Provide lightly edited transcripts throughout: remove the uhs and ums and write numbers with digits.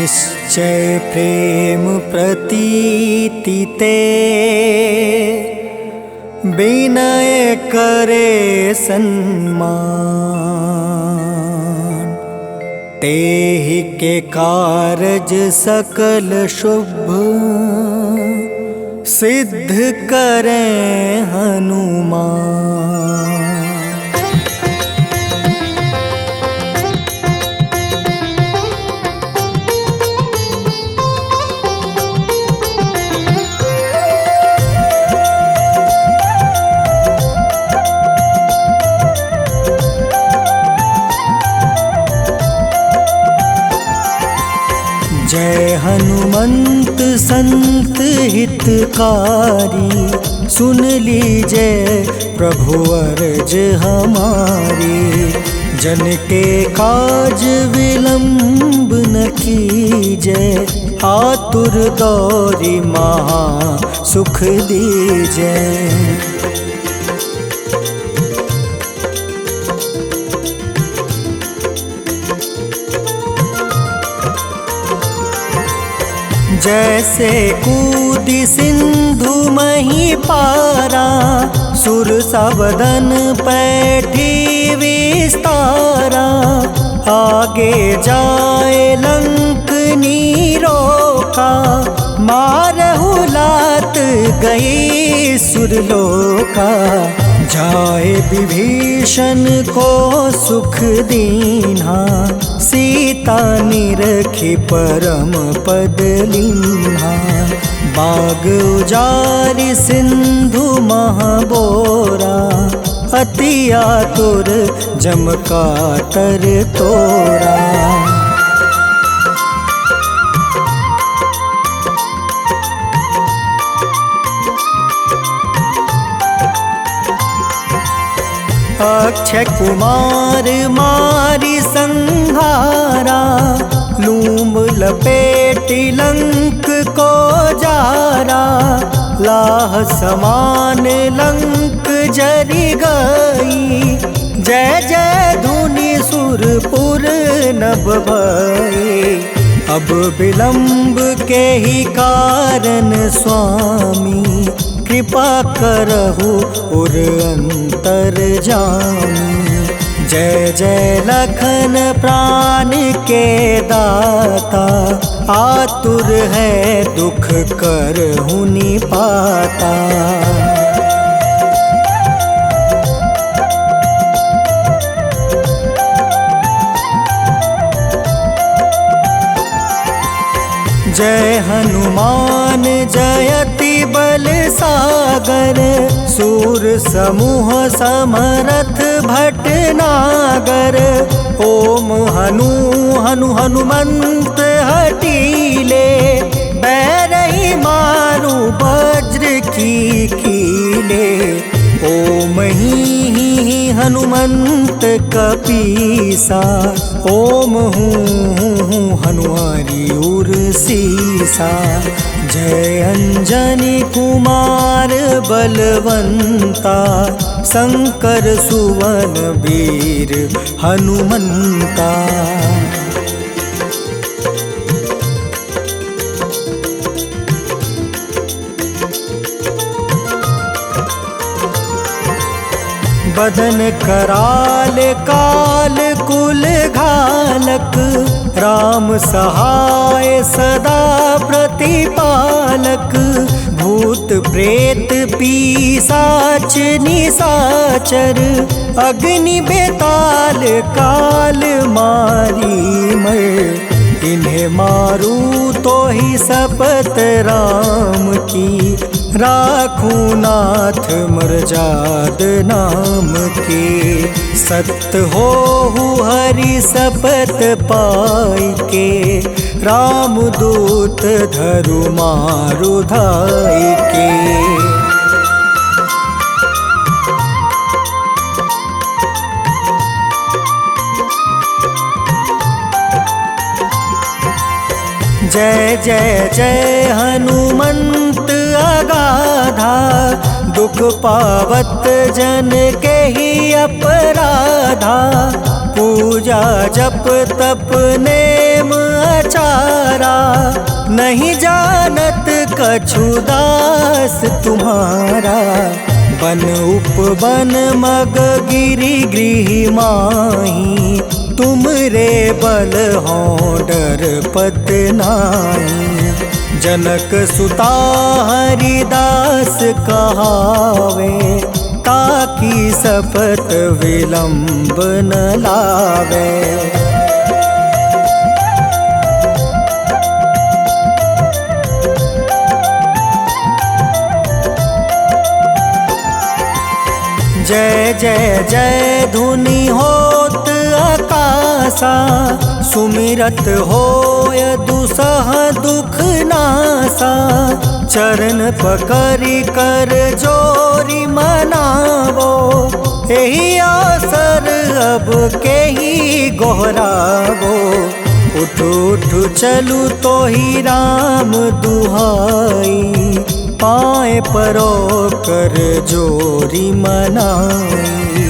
निश्चय प्रेम प्रतीति ते विनय करे सन्मान। तेहि के कारज सकल शुभ सिद्ध करें हनुमान। जय हनुमंत संत हितकारी, सुन लीजय प्रभु अर्ज हमारी। जन के काज विलंब न कीजय, आतुर दौरी महा सुख दीजय। जैसे कूदि सिंधु मही पारा, सुर सबदन पैठी विस्तारा। आगे जाए लंक नीरोका, मारहु लात गई सुरलोका। जाए विभीषण को सुख दीन्हा, सीता निरखी परम पद लीन्हा। बाग उजारि सिंधु महाबोरा, अति आतुर जम काटर तोरा। अक्षय कुमार मारी संहारा, लूम लपेटी लंक को जारा। लाह समान लंक जरि गई, जय जय धुनि सुरपुर नभ भई। अब विलंब के ही कारण स्वामी, कृपा करहु उर अंतर जामी। जय जय लखन प्राण के दाता, आतुर है दुख करहु निपाता। जय हनुमान जयति बल सागर, सूर समूह समरथ भटनागर। ओम हनु हनु हनुमंत हटीले, बैरही मारू वज्र की कीले। ओम ही हनुमंत कपीसा, ओम हूँ हनुमारी उर सीसा। जय अंजनी कुमार बलवंता, शंकर सुवन वीर हनुमंता। बदन कराल काल कुल घालक, राम सहाय सदा प्रतिपालक। भूत प्रेत पिशाच निशाचर, अग्नि बेताल काल मारी मर। इन्हें मारू तो ही शपथ राम की, राखूं नाथ मर्याद नाम की। सत्य हो हरि शपथ पाई के, राम दूत धरु मारु धाई के। जय जय जय हनुमंत अगाधा, दुख पावत जन के ही अपराधा। पूजा जप तप नेम आचार, नहीं जानत कछु दास तुम्हारा। बन उपवन मग गिरि गृह माही, तुम रे बल हो डर पत नाही। जनक सुता हरिदास कहावे, ताकि सपत विलंब न लावे। जय जय जय धुनि होत आकाशा, सुमिरत होय दुसह दुख नासा। चरण पकड़ि कर जोरी मनावो, एही अवसर अब केही गोहरावो। उठ उठ चलू तो ही राम दुहाई, पाए परो कर जोरी मनाई।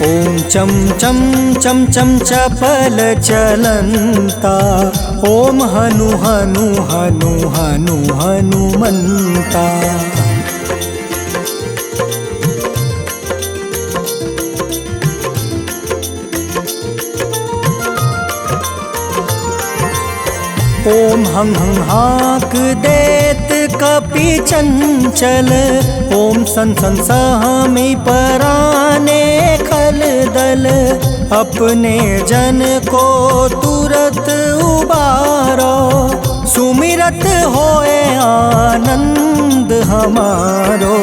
ओम चम चम चम चम चपल चलंता, ओम हनु हनु हनु हनु हनुमंता। ओम हं हं हाक देत कपि चंचल, ओम सन सन सहमी पराने खल दल। अपने जन को तुरत उबारो, सुमिरत होए आनंद हमारो।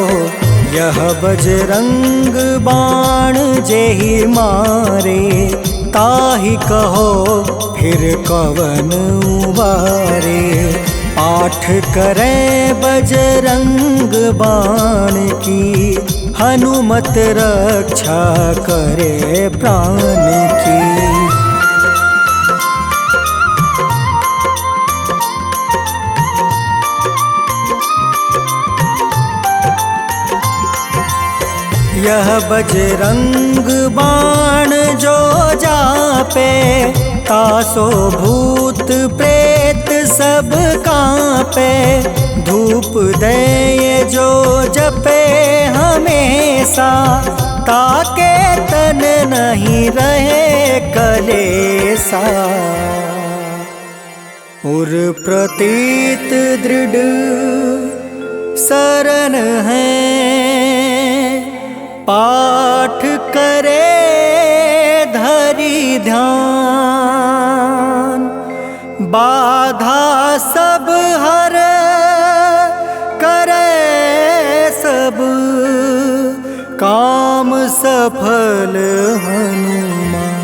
यह बजरंग बाण जेहि मारे, ताहि कहो फिर कवन उबारे। पाठ करें बजरंग बाण की, हनुमत रक्षा करे प्राण की। यह बजरंग बाण जो जापे, तासो भूत प्रेत सब कांपे। धूप दे जो जपे हमेशा, ताके तन नहीं रहे कलेसा। उर प्रतीत दृढ़ शरण है, पाठ करे धरि ध्यान। बाधा सब हर करे सब, काम सफल हनुमान।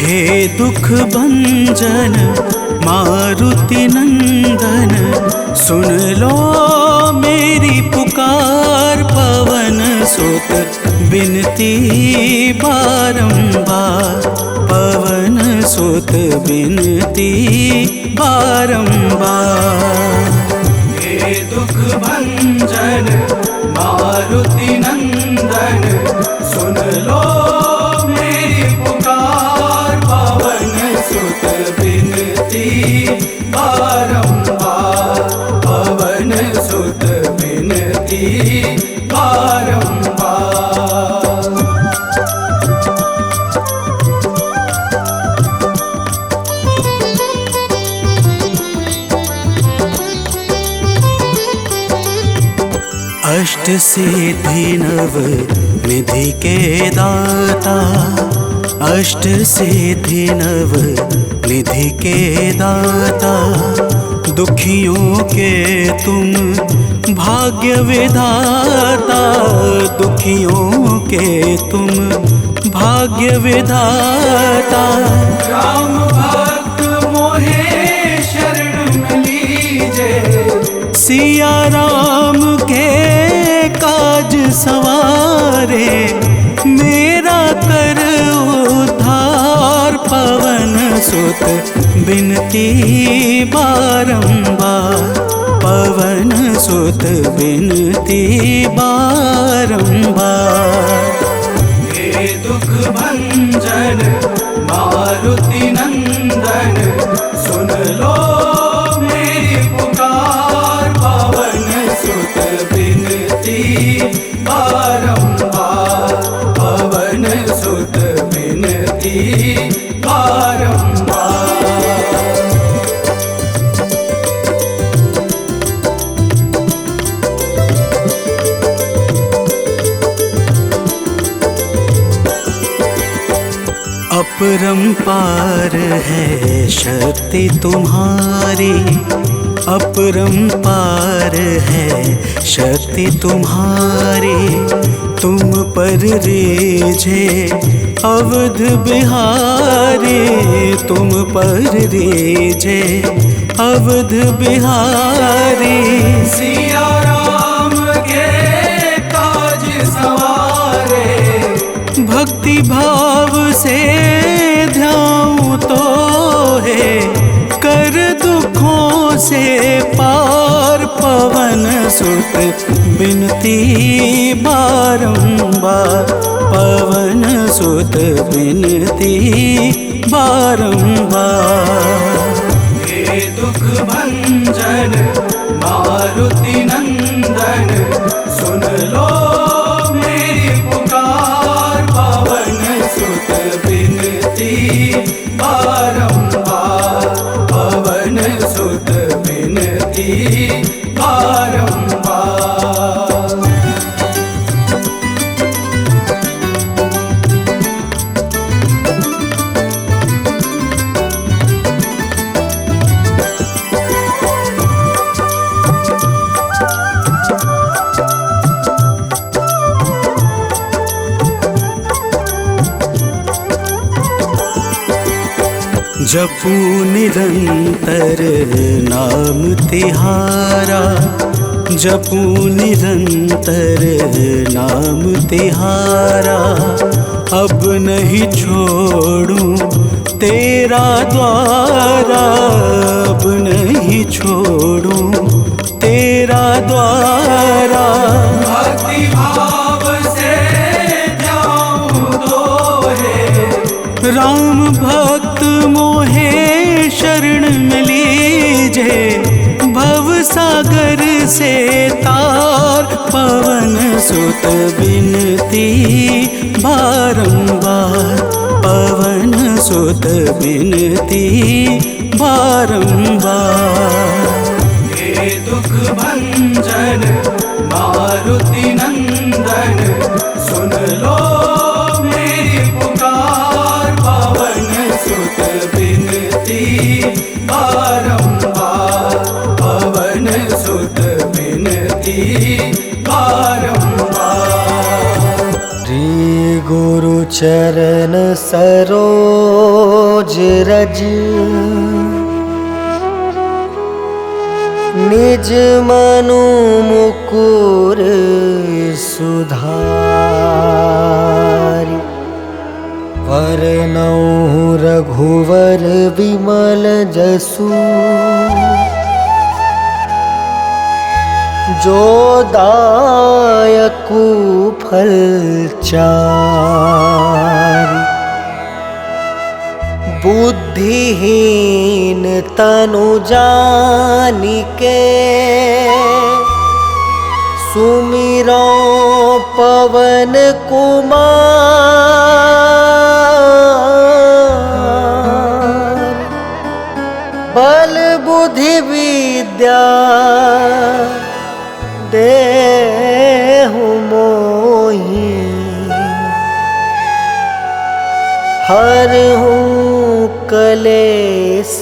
हे दुख भंजन मारुति नंदन, सुन लो मेरी पुकार। पवन सुत बिनती बारंबार, पवन सुत बिनती बारंबार। हे दुख भंजन मारुति नंदन, सुन लो मेरी पुकार। पवन सुत बिनती बारंबार, पवन सुत बिनती बारंबार। अष्ट सिद्धि नव निधि के दाता, अष्ट सिद्धि नव निधि के दाता। दुखियों के तुम भाग्य विधाता, दुखियों के तुम भाग्य विधाता। राम भक्त मोहे शरण में लीजे, सिया राम के काज सवारे, मेरा कर उद्धार पवन सुत बिनती बारंबार, पवन सुत बिनती बारंबार। हे दुख भंजन मारुति नंदन, सुन लो मेरी पुकार, पवन सुत बिनती बारंबार, पवन सुत बिनती बारंबार। अपरंपार है शक्ति तुम्हारी, अपरंपार है शक्ति तुम्हारी, तुम पर रीझे अवध बिहारी, तुम पर रीझे अवध बिहारी। सिया राम के काज सवारे, भक्ति भाव से ध्याऊं तो है, कर दुखों से पार, पवन सुत बिनती बारंबार, पवन सुत बिनती बारंबार। हे दुख भंजन मारुति नंदन, सुन लो मेरी पुकार, पवन सुत बिनती बारंबार, पवन सुत बिनती बारंबार। जपू निरंतर नाम तिहारा, जपू निरंतर नाम तिहारा, अब नहीं छोड़ूं तेरा द्वारा, अब नहीं छोड़ूं तेरा द्वारा। भक्ति भाव से ध्याऊं तो है, राम भक्त मोहे शरण में लीजे, भव सागर से तार, पवन सुत बिनती बारंबार, पवन सुत बिनती बारंबार। हे दुख भंजन मारुति नंदन, सुन लो मेरी पुकार, पवन सुत बिनती बारंबार, पवन सुत बिनती बारंबार। श्री गुरु चरण सरोज रज, निज मनु मुकुर सुधारि, वरनउँ रघुवर विमल जसु, जो दायकु फल चारि। बुद्धिहीन तनु जानिके, सुमिरो पवन कुमार। बल बुद्धि विद्या देहु मोहि, हरहु कलेश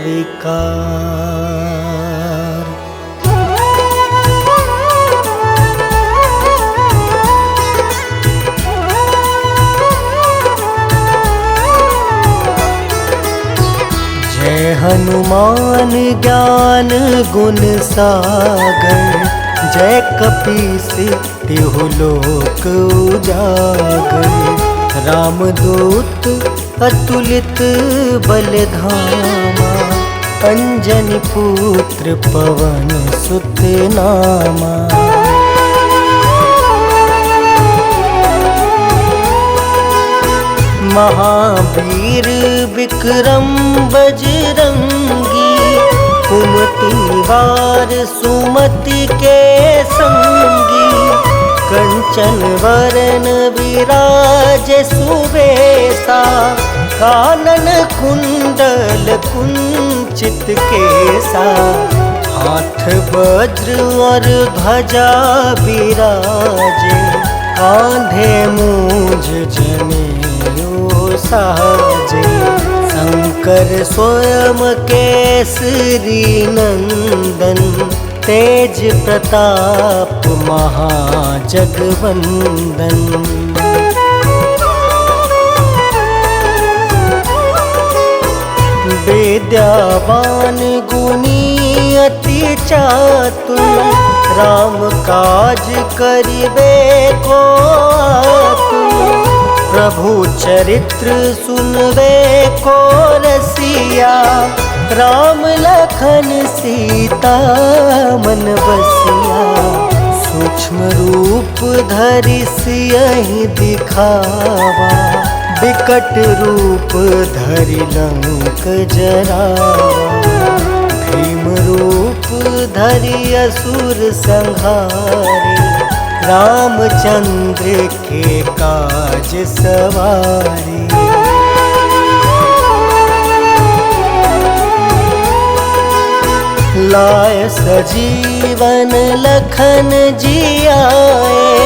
विकार। हनुमान ज्ञान गुण सागर, जय कपीस तिहु लोक उजागर। रामदूत अतुलित बल धामा, अंजनी पुत्र पवन सुत नामा। महावीर विक्रम बजरंगी, कुमति वार सुमति के संगी। कंचन वरन विराज सुबेसा, कानन कुंडल कुंचित केसा। हाथ वज्र और ध्वजा विराजे, कांधे मूंज जनेऊ साजे। शंकर स्वयं केसरी नंदन, तेज प्रताप महाजगवंदन। विद्यावान गुणी अति चातुर, राम काज करिबे को आतुर। प्रभु चरित्र सुनबे को रसिया, राम लखन सीता मन बसिया। सूक्ष्म रूप धरि सियहि दिखावा, विकट रूप धरि लंक जरावा। भीम रूप धरि असुर संहारे, रामचंद्र के काज सवारे। लाय सजीवन लखन जियाए,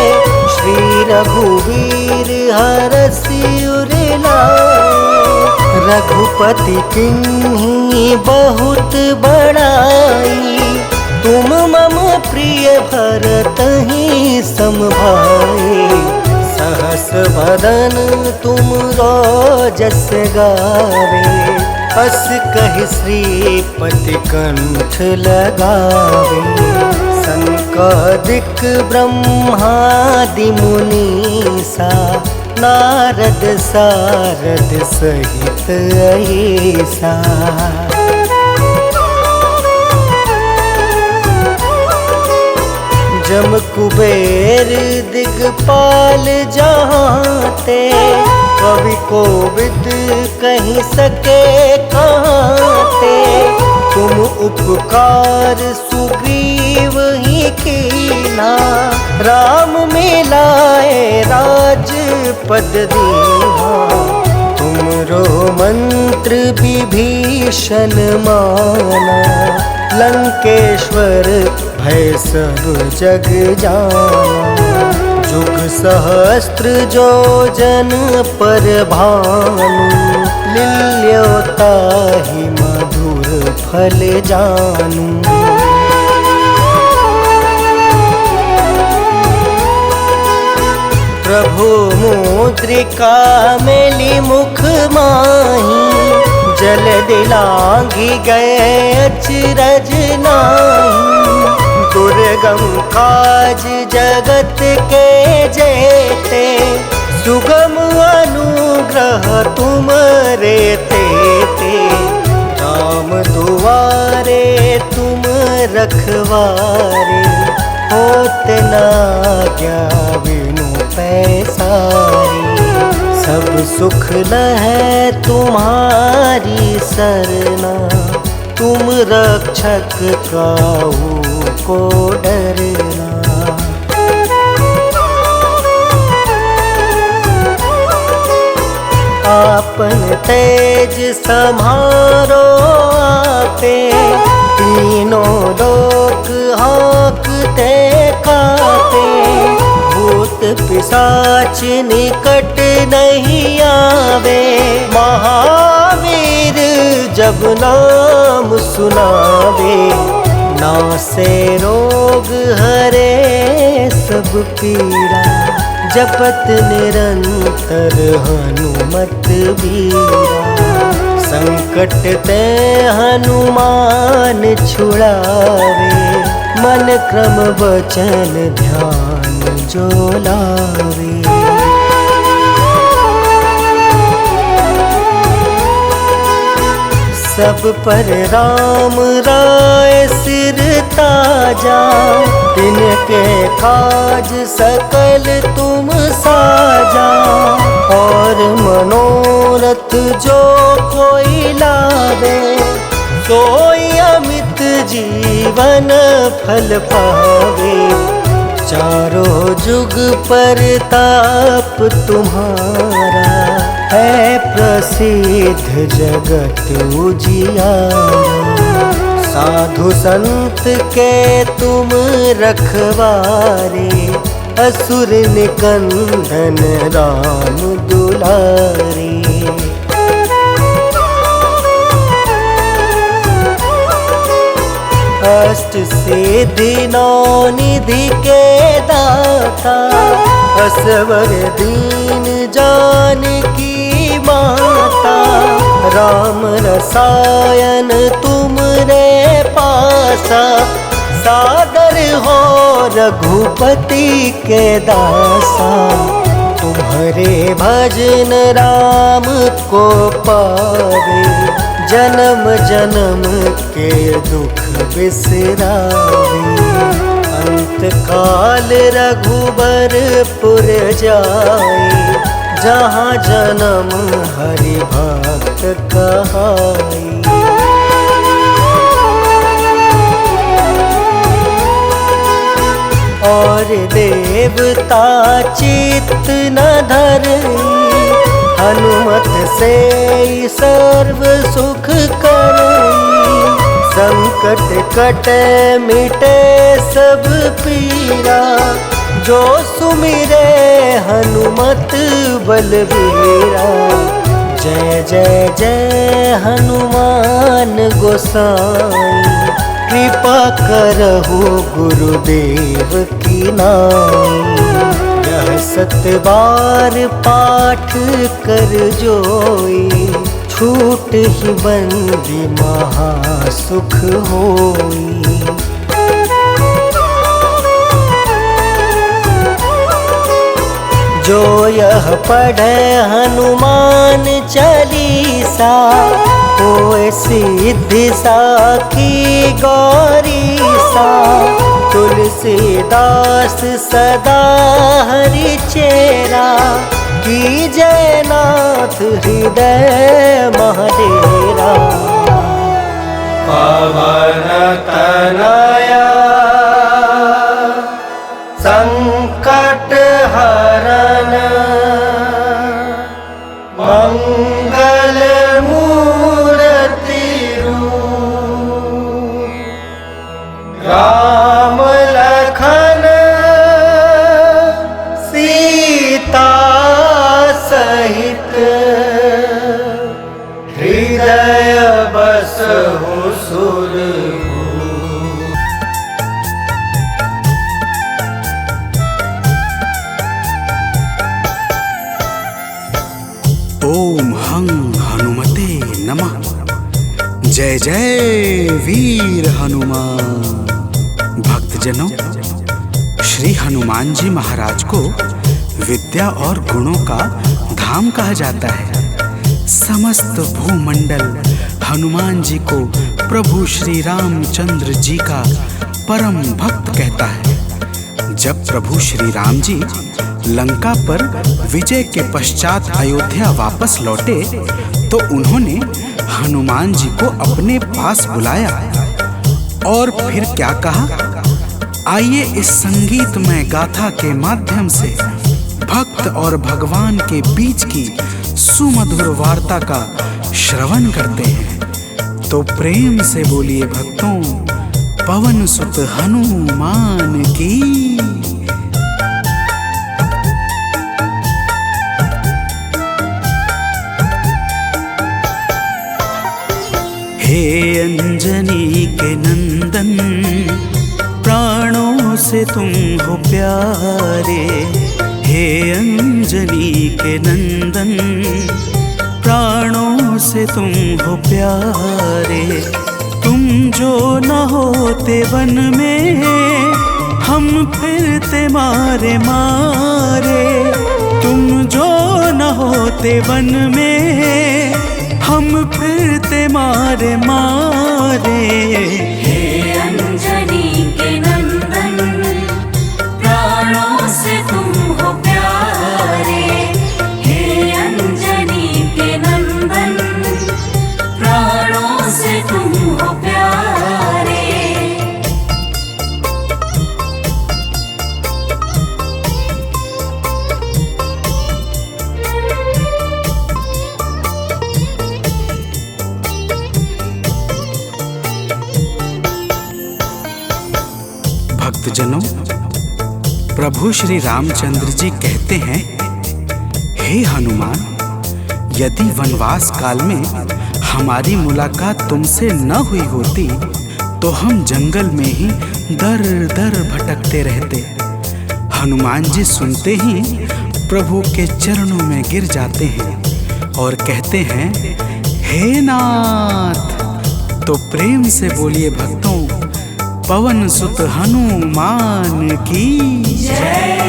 श्री रघुवीर हरषि उर लाए। रघुपति किन्हीं बहुत बड़ाई, तुम मम प्रिय भरतहि सम भाई। सहस वदन तुम जस गावे, अस कहि श्रीपति कंठ लगावे। संकादिक ब्रह्मादि मुनीसा, नारद सारद सहित अहिसा। जम कुबेर दिगपाल जहाँते, कवि कोविद कहीं सके कहाँते। तुम उपकार सुग्रीव ही कीना, राम मिलाए राजपद दीना। तुमरो मंत्र विभीषण माना, लंकेश्वर भय सब जग जाना। जुग सहस्त्र जो जन पर भानु, लील्योताहि मधुर फल जानू। प्रभु मुद्रिका मेली मुख माही, जल दिलांघि गए अचरज नाही। दुर्गम काज जगत के जेते, सुगम अनुग्रह तुमरे तेते। राम दुआरे तुम रखवारे, होत न आज्ञा बिनु पैसारी। सब सुख लहै तुम्हारी सरना, तुम रक्षक काहू को डरना। आपन तेज सम्हारो आपे, तीनों लोक हाँकते कापे। भूत पिशाच निकट नहीं आवे, महावीर जब नाम सुनावे। नासे रोग हरे सब पीड़ा, जपत निरंतर हनुमत बीरा। संकट ते हनुमान छुड़ावे, मन क्रम वचन ध्यान जो लावे। सब पर राम राय सिर ताजा, तिनके काज सकल तुम साजा। और मनोरथ जो कोई लावे, सोई अमित जीवन फल पावे। चारों जुग परताप तुम्हारा, है प्रसिद्ध जगत उजियारा। साधु संत के तुम रखवारे, असुर निकंदन राम दुलारे। अष्ट सिद्धि नौ निधि के दाता, असवर दीन जानकी माता। राम रसायन तुमरे पासा, सादर हो रघुपति के दासा। तुम्हारे भजन राम को पावे, जन्म जन्म के दुख बिसरावे। अंत काल रघुबरपुर जाए, जहाँ जन्म हरि भक्त कहाई। और देवता चित्त न धरई, हनुमत से सर्व सुख करई। संकट कटे मिटे सब पीरा, जो सुमिरे हनुमत बलबीरा। जय जय जय हनुमान गोसाई, कृपा करहु गुरुदेव की नाई। यह 7 बार पाठ कर जोई, छूट ही बंदी महासुख होई। जो यह पढ़े हनुमान चालीसा, होए सिद्धि साखी गौरीसा। तुलसीदास सदा हरि चेरा, की जयनाथ हृदय महडेरा। पवन तनया संकट हरन, मंगल मूर्ति रूप। राम लखन सीता सहित, हृदय बसहु सुरभूप। ओम हं हनुमते नमः। जय जय वीर हनुमान। भक्तजनों, श्री हनुमान जी महाराज को विद्या और गुणों का धाम कहा जाता है। समस्त भूमंडल हनुमान जी को प्रभु श्री रामचंद्र जी का परम भक्त कहता है। जब प्रभु श्री राम जी लंका पर विजय के पश्चात अयोध्या वापस लौटे, तो उन्होंने हनुमान जी को अपने पास बुलाया और फिर क्या कहा, आइए इस संगीतमय गाथा के माध्यम से भक्त और भगवान के बीच की सुमधुर वार्ता का श्रवण करते हैं। तो प्रेम से बोलिए भक्तों, पवन सुत हनुमान की। हे अंजनी के नंदन, प्राणों से तुम हो प्यारे। हे अंजनी के नंदन, प्राणों से तुम हो प्यारे। तुम जो न होते वन में हम फिरते मारे मारे। तुम जो न होते वन में हम फिरते मारे मारे। हे अंजनी के नंदन, प्राणों से तुम हो प्यारे। हे अंजनी के नंदन, प्राणों से तुम हो प्यारे। भक्तजनों, प्रभु श्री रामचंद्र जी कहते हैं, हे हनुमान, यदि वनवास काल में हमारी मुलाकात तुमसे न हुई होती तो हम जंगल में ही दर दर भटकते रहते। हनुमान जी सुनते ही प्रभु के चरणों में गिर जाते हैं और कहते हैं, हे नाथ। तो प्रेम से बोलिए भक्तों, पवन सुत हनुमान की जय।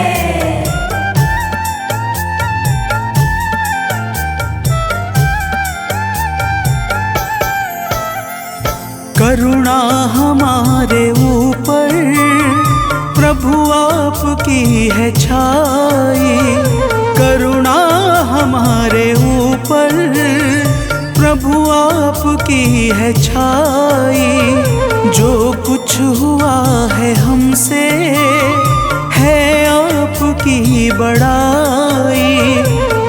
करुणा हमारे ऊपर प्रभु आपकी है छाई। करुणा हमारे ऊपर प्रभु आपकी है छाई। जो कुछ हुआ है हमसे है आपकी बड़ाई।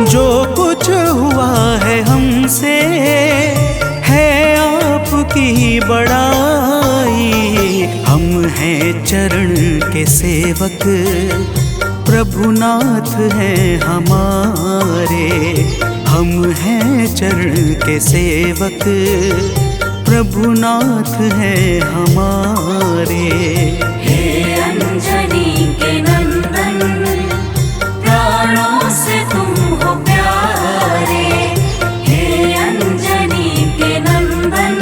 जो कुछ हुआ है हमसे है आपकी बड़ाई। हम हैं चरण के सेवक, प्रभुनाथ हैं हमारे। हम हैं चरण के सेवक, प्रभुनाथ हैं हमारे। हे अंजनी के नंदन, प्राणों से तुम हो प्यारे। हे अंजनी के नंदन,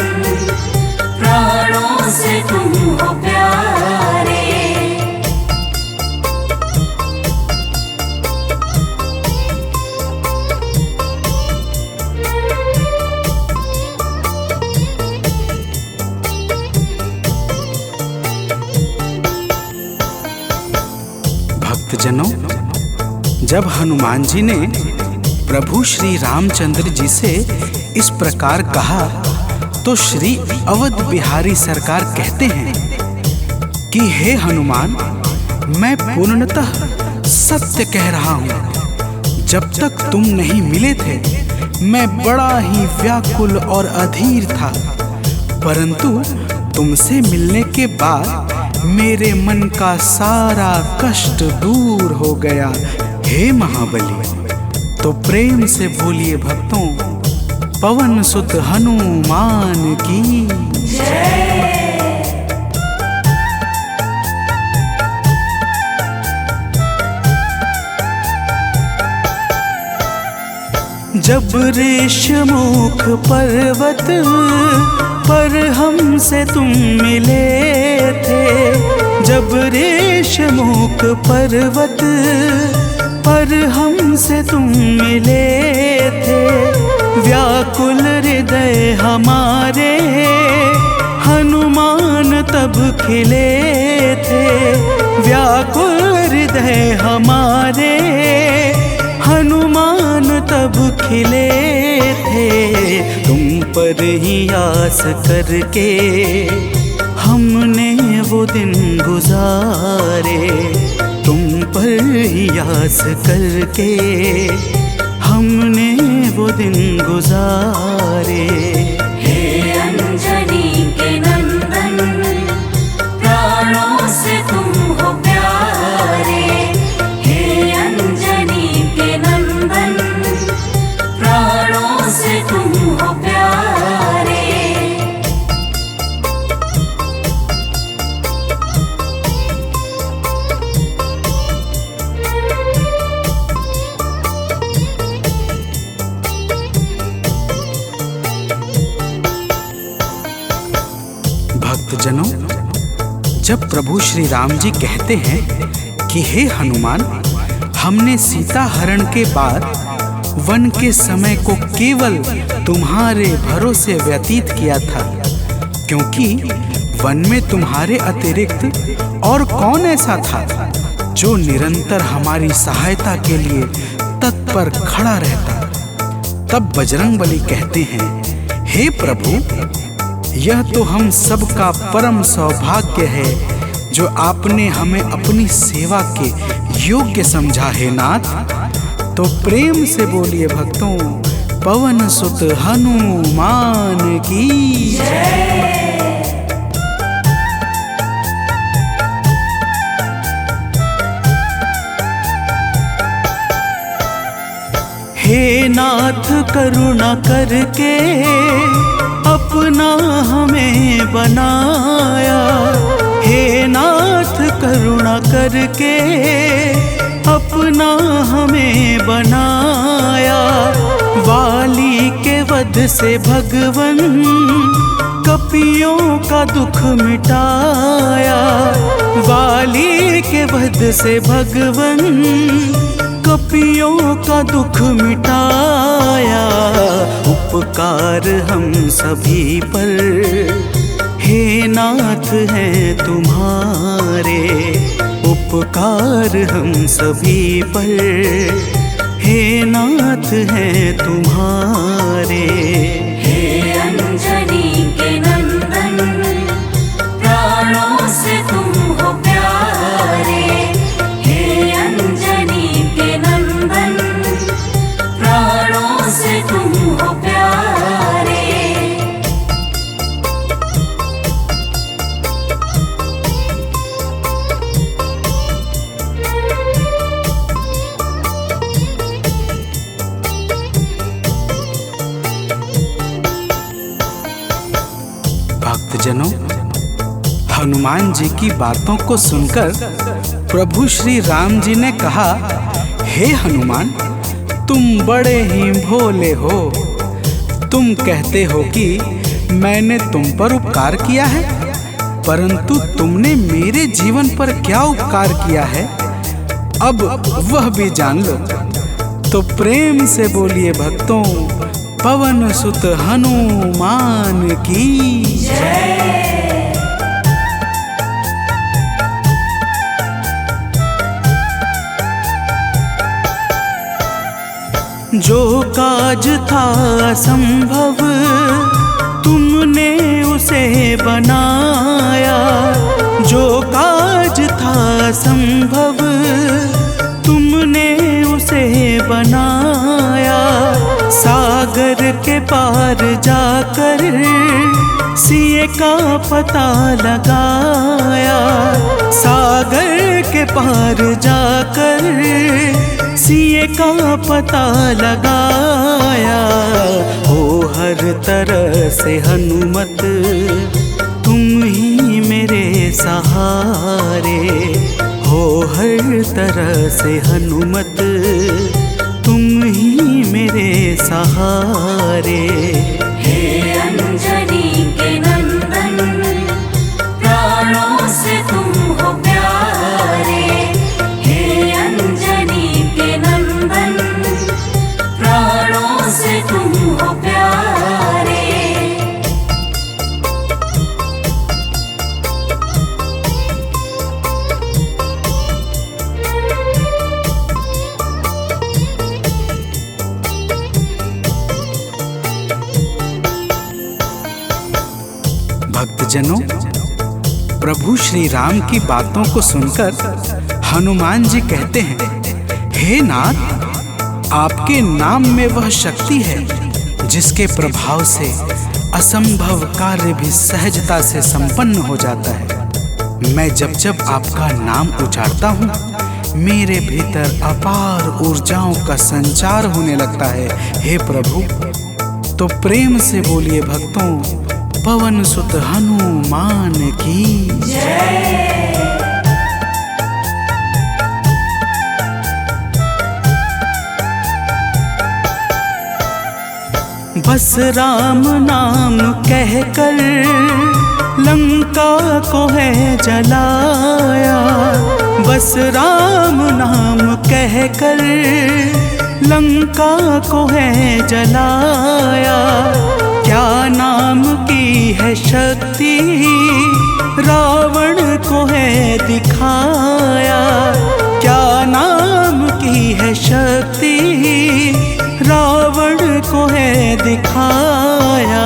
प्राणों से तुम हो प्यारे। भक्तजनों, जब हनुमान जी ने प्रभु श्री रामचंद्र जी से इस प्रकार कहा तो श्री अवध बिहारी सरकार कहते हैं कि हे हनुमान, मैं पूर्णतः सत्य कह रहा हूँ। जब तक तुम नहीं मिले थे मैं बड़ा ही व्याकुल और अधीर था, परंतु तुमसे मिलने के बाद मेरे मन का सारा कष्ट दूर हो गया। हे महाबली, तो प्रेम से बोलिए भक्तों, पवन सुत हनुमान की जय। जब ऋषमुख पर्वत पर हमसे तुम मिले थे। जब ऋषमुख पर्वत पर हमसे तुम मिले थे। व्याकुल हृदय हमारे हनुमान तब खिले थे। व्याकुल हृदय हमारे हनुमान तब खिले थे। तुम पर ही आस करके हमने वो दिन गुजारे। तुम पर ही आस करके हमने वो दिन गुजारे। हे अंजनी के नंदन, प्राणों से तुम हो प्यारे। हे अंजनी के नंदन, प्राणों से तुम हो प्यारे। भक्तजनों, जब प्रभु श्री राम जी कहते हैं कि हे हनुमान, हमने सीता हरण के बाद वन के समय को केवल तुम्हारे भरोसे व्यतीत किया था, क्योंकि वन में तुम्हारे अतिरिक्त और कौन ऐसा था जो निरंतर हमारी सहायता के लिए तत्पर खड़ा रहता। तब बजरंगबली कहते हैं, हे प्रभु, यह तो हम सबका परम सौभाग्य है जो आपने हमें अपनी सेवा के योग्य समझा है नाथ। तो प्रेम से बोलिए भक्तों, पवन सुत हनुमान की जय। हे नाथ करुणा करके अपना हमें बनाया, हे नाथ करुणा करके अपना हमें बनाया। वाली के वध से भगवन कपियों का दुख मिटाया, वाली के वध से भगवन कपियों का दुख मिटाया। उपकार हम सभी पर हे नाथ हैं तुम्हारे, उपकार हम सभी पर हे नाथ हैं तुम्हारे। हे अंजनी के नंदन, प्राणों से तुम हो प्यारे। हे अंजनी के नंदन, प्राणों से तुम हो प्यारे। भक्तजनों, हनुमान जी की बातों को सुनकर प्रभु श्री राम जी ने कहा, हे हनुमान, तुम बड़े ही भोले हो। तुम कहते हो कि मैंने तुम पर उपकार किया है, परंतु तुमने मेरे जीवन पर क्या उपकार किया है, अब वह भी जान लो। तो प्रेम से बोलिए भक्तों, पवन सुत हनुमान की जय। जो काज था असंभव तुमने उसे बनाया, जो काज था असंभव तुमने उसे बनाया। सागर के पार जाकर सिए का पता लगाया, सागर के पार जाकर सिए का पता लगाया। हो हर तरह से हनुमत तुम ही मेरे सहारे, हो हर तरह से हनुमत तुम ही मेरे सहारे। हे अंजनी के नंदन, प्राणों से तुम हो प्यारे। हे अंजनी के नंदन, प्राणों से तुम हो प्यारे। भक्तजनों, प्रभु श्री राम की बातों को सुनकर हनुमान जी कहते हैं, हे नाथ, आपके नाम में वह शक्ति है जिसके प्रभाव से असंभव कार्य भी सहजता से संपन्न हो जाता है। मैं जब जब आपका नाम उच्चारता हूँ, मेरे भीतर अपार ऊर्जाओं का संचार होने लगता है। हे प्रभु, तो प्रेम से बोलिए भक्तों, पवन सुत हनुमान की जय। बस राम नाम कहकर लंका को है जलाया। बस राम नाम कहकर लंका को है जलाया। क्या नाम की है शक्ति रावण को है दिखाया। क्या नाम की है शक्ति रावण को है दिखाया।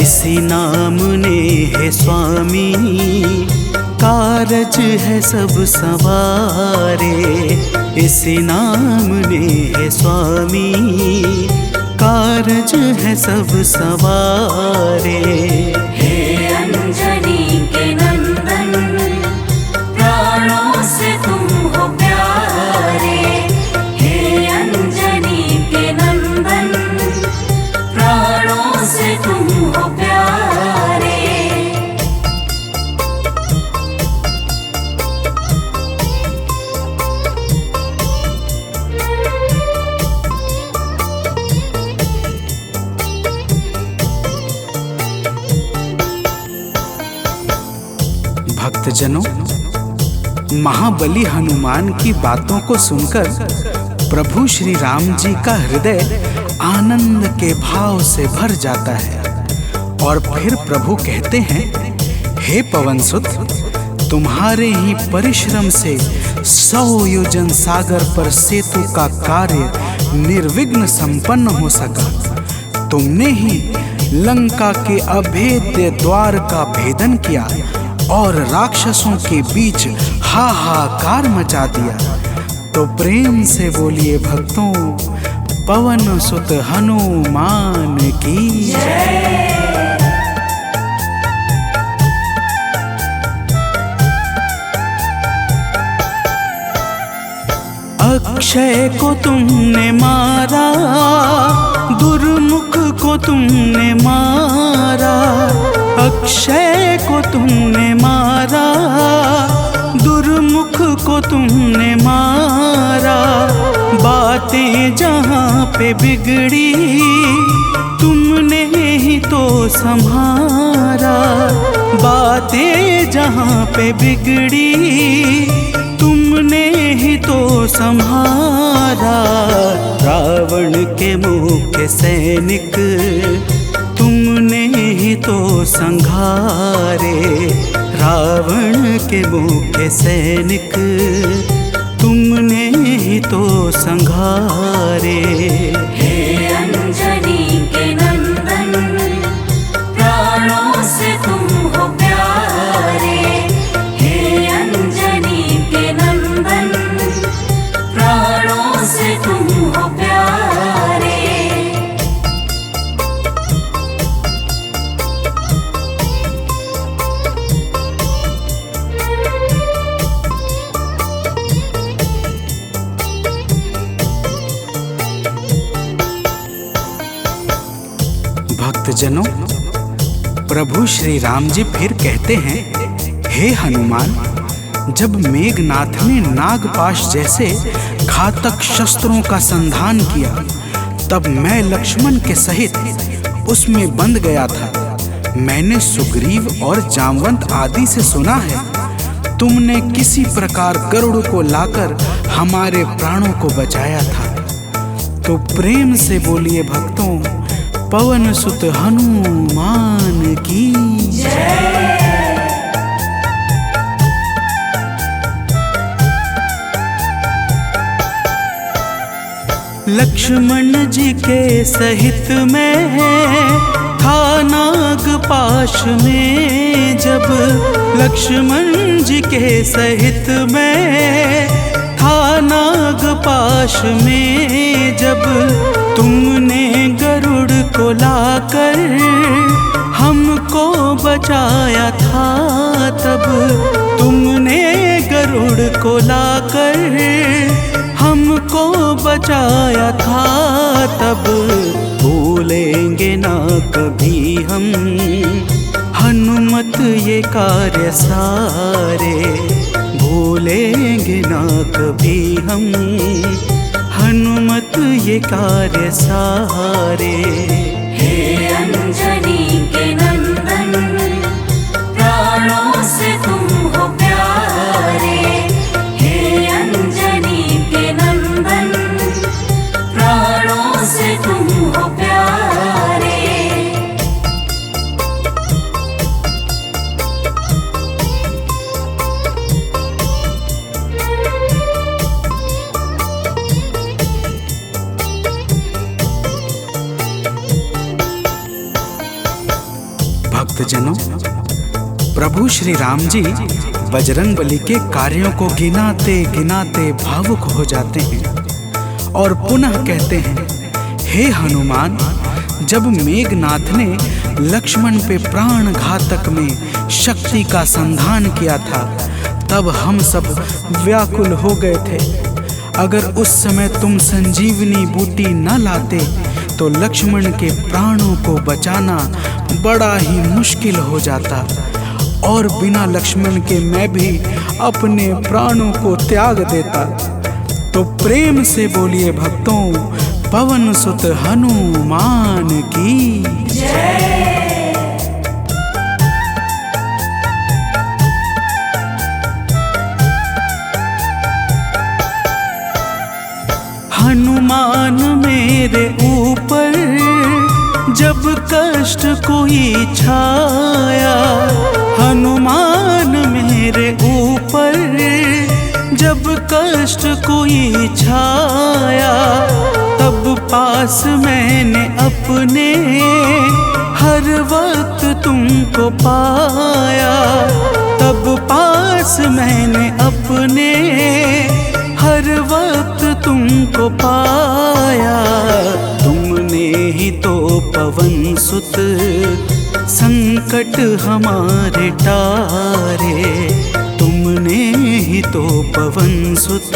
इसी नाम ने है स्वामी कारज है सब सवारे। इसी नाम ने है स्वामी कारज है सब सवारे। हे अंजनी के नंदन प्राणों से तुम हो प्यारे। हे अंजनी के नंदन प्राणों से तुम हो प्यारे। भक्तजनों, महाबली हनुमान की बातों को सुनकर प्रभु श्री राम जी का हृदय आनंद के भाव से भर जाता है। और फिर प्रभु कहते हैं, हे पवनसुत, तुम्हारे ही परिश्रम से 100 योजन सागर पर सेतु का कार्य निर्विघ्न संपन्न हो सका। तुमने ही लंका के अभेद्य द्वार का भेदन किया और राक्षसों के बीच हाहाकार मचा दिया। तो प्रेम से बोलिए भक्तों, पवन सुत हनुमान की जय। अक्षय को तुमने मारा, दुर्मुख को तुमने मारा। अक्षय को तुमने मारा, दुर्मुख को तुमने मारा। बातें जहाँ पे बिगड़ी तुमने ही तो संहारा। बातें जहाँ पे बिगड़ी तुमने ही तो संहारा। रावण के मुख्य सैनिक तुमने ही तो संघारे। रावण के मुख्य सैनिक तुमने ही तो संघारे। हे अंजनी के नंदन प्राणों से तुम हो प्यारे। हे अंजनी के नंदन प्राणों से तुम हो प्यारे। भक्तजनों, प्रभु श्री राम जी फिर कहते हैं, हे हनुमान, जब मेघनाथ ने नागपाश जैसे घातक शस्त्रों का संधान किया, तब मैं लक्ष्मण के सहित उसमें बंध गया था। मैंने सुग्रीव और जामवंत आदि से सुना है, तुमने किसी प्रकार गरुड़ को लाकर हमारे प्राणों को बचाया था। तो प्रेम से बोलिए भक्तों, पवन सुत हनुमान की जय। लक्ष्मण जी के सहित में था नागपाश में। जब लक्ष्मण जी के सहित में था नागपाश में। जब तुमने गरुड़ को लाकर हमको बचाया था, तब तुमने गरुड़ को लाकर हमको बचाया था। तब भूलेंगे ना कभी हम हनुमत ये कार्य सारे। भूलेंगे ना कभी हम हनुमत ये कार्य सारे। अंजनी के नंदन, प्राणों से तुम हो प्यारे। हे अंजनी के नंदन, प्राणों से तुम हो प्यारे। भक्तजनों, प्रभु श्री राम जी बजरंग बली के कार्यों को गिनाते गिनाते भावुक हो जाते हैं और पुनः कहते हैं, हे हनुमान, जब मेघनाथ ने लक्ष्मण पे प्राण घातक में शक्ति का संधान किया था, तब हम सब व्याकुल हो गए थे। अगर उस समय तुम संजीवनी बूटी न लाते तो लक्ष्मण के प्राणों को बचाना बड़ा ही मुश्किल हो जाता और बिना लक्ष्मण के मैं भी अपने प्राणों को त्याग देता। तो प्रेम से बोलिए भक्तों, पवन सुत हनुमान की जय। हनुमान मेरे ऊपर जब कष्ट कोई छाया, हनुमान मेरे ऊपर जब कष्ट कोई छाया, तब पास मैंने अपने हर वक्त तुमको पाया। तब पास मैंने अपने हर वक्त तुमको पाया। तुमने ही तो पवन सुत संकट हमारे टारे, तुमने ही तो पवन सुत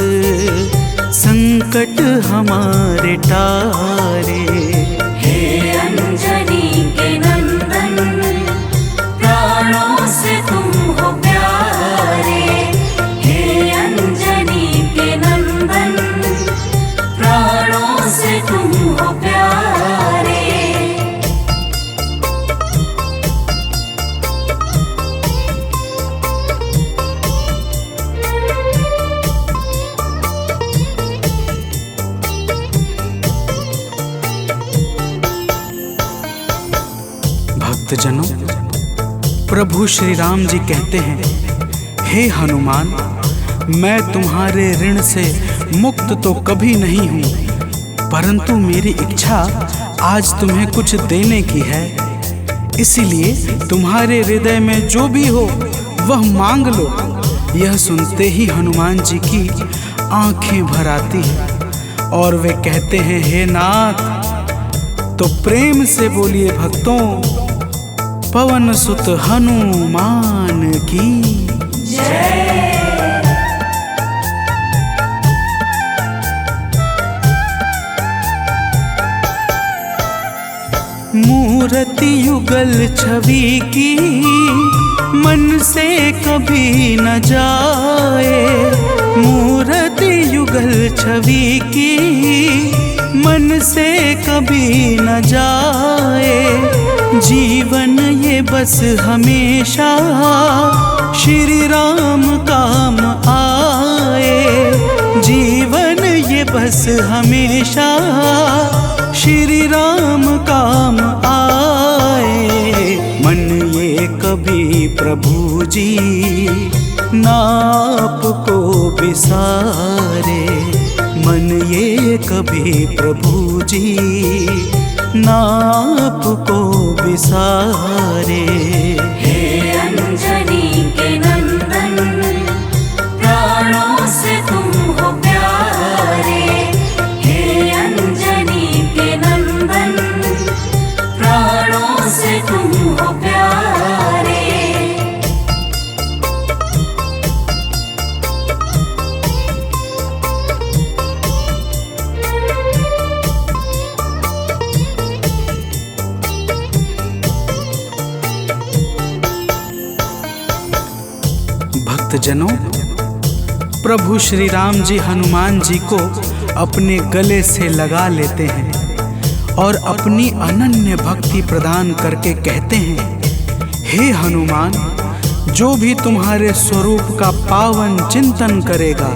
संकट हमारे टारे। हे अंजनी के नंदन, प्राणों से तुम हो प्यारे। हे अंजनी के नंदन, प्राणों से तुम हो प्यारे। भक्तजनों, प्रभु श्री राम जी कहते हैं, हे हनुमान, मैं तुम्हारे ऋण से मुक्त तो कभी नहीं हूँ, परंतु मेरी इच्छा आज तुम्हें कुछ देने की है। इसीलिए तुम्हारे हृदय में जो भी हो वह मांग लो। यह सुनते ही हनुमान जी की आंखें भर आती हैं और वे कहते हैं, हे नाथ। तो प्रेम से बोलिए भक्तों, पवन सुत हनुमान की जय। मूर्ति युगल छवि की मन से कभी न जाए। मूर्ति युगल छवि की मन से कभी न जाए। जीवन ये बस हमेशा श्री राम काम आए। जीवन ये बस हमेशा श्री राम काम आए। मन ये कभी प्रभु जी नाप को बिसारे। मन ये कभी प्रभु जी नाप को बिसारे। हे अंजनी के नंदन, प्राणों से तुम हो प्यारे। हे अंजनी के नंदन, प्राणों से तुम हो प्यारे। भक्तजनों, प्रभु श्री राम जी हनुमान जी को अपने गले से लगा लेते हैं और अपनी अनन्य भक्ति प्रदान करके कहते हैं, हे हनुमान, जो भी तुम्हारे स्वरूप का पावन चिंतन करेगा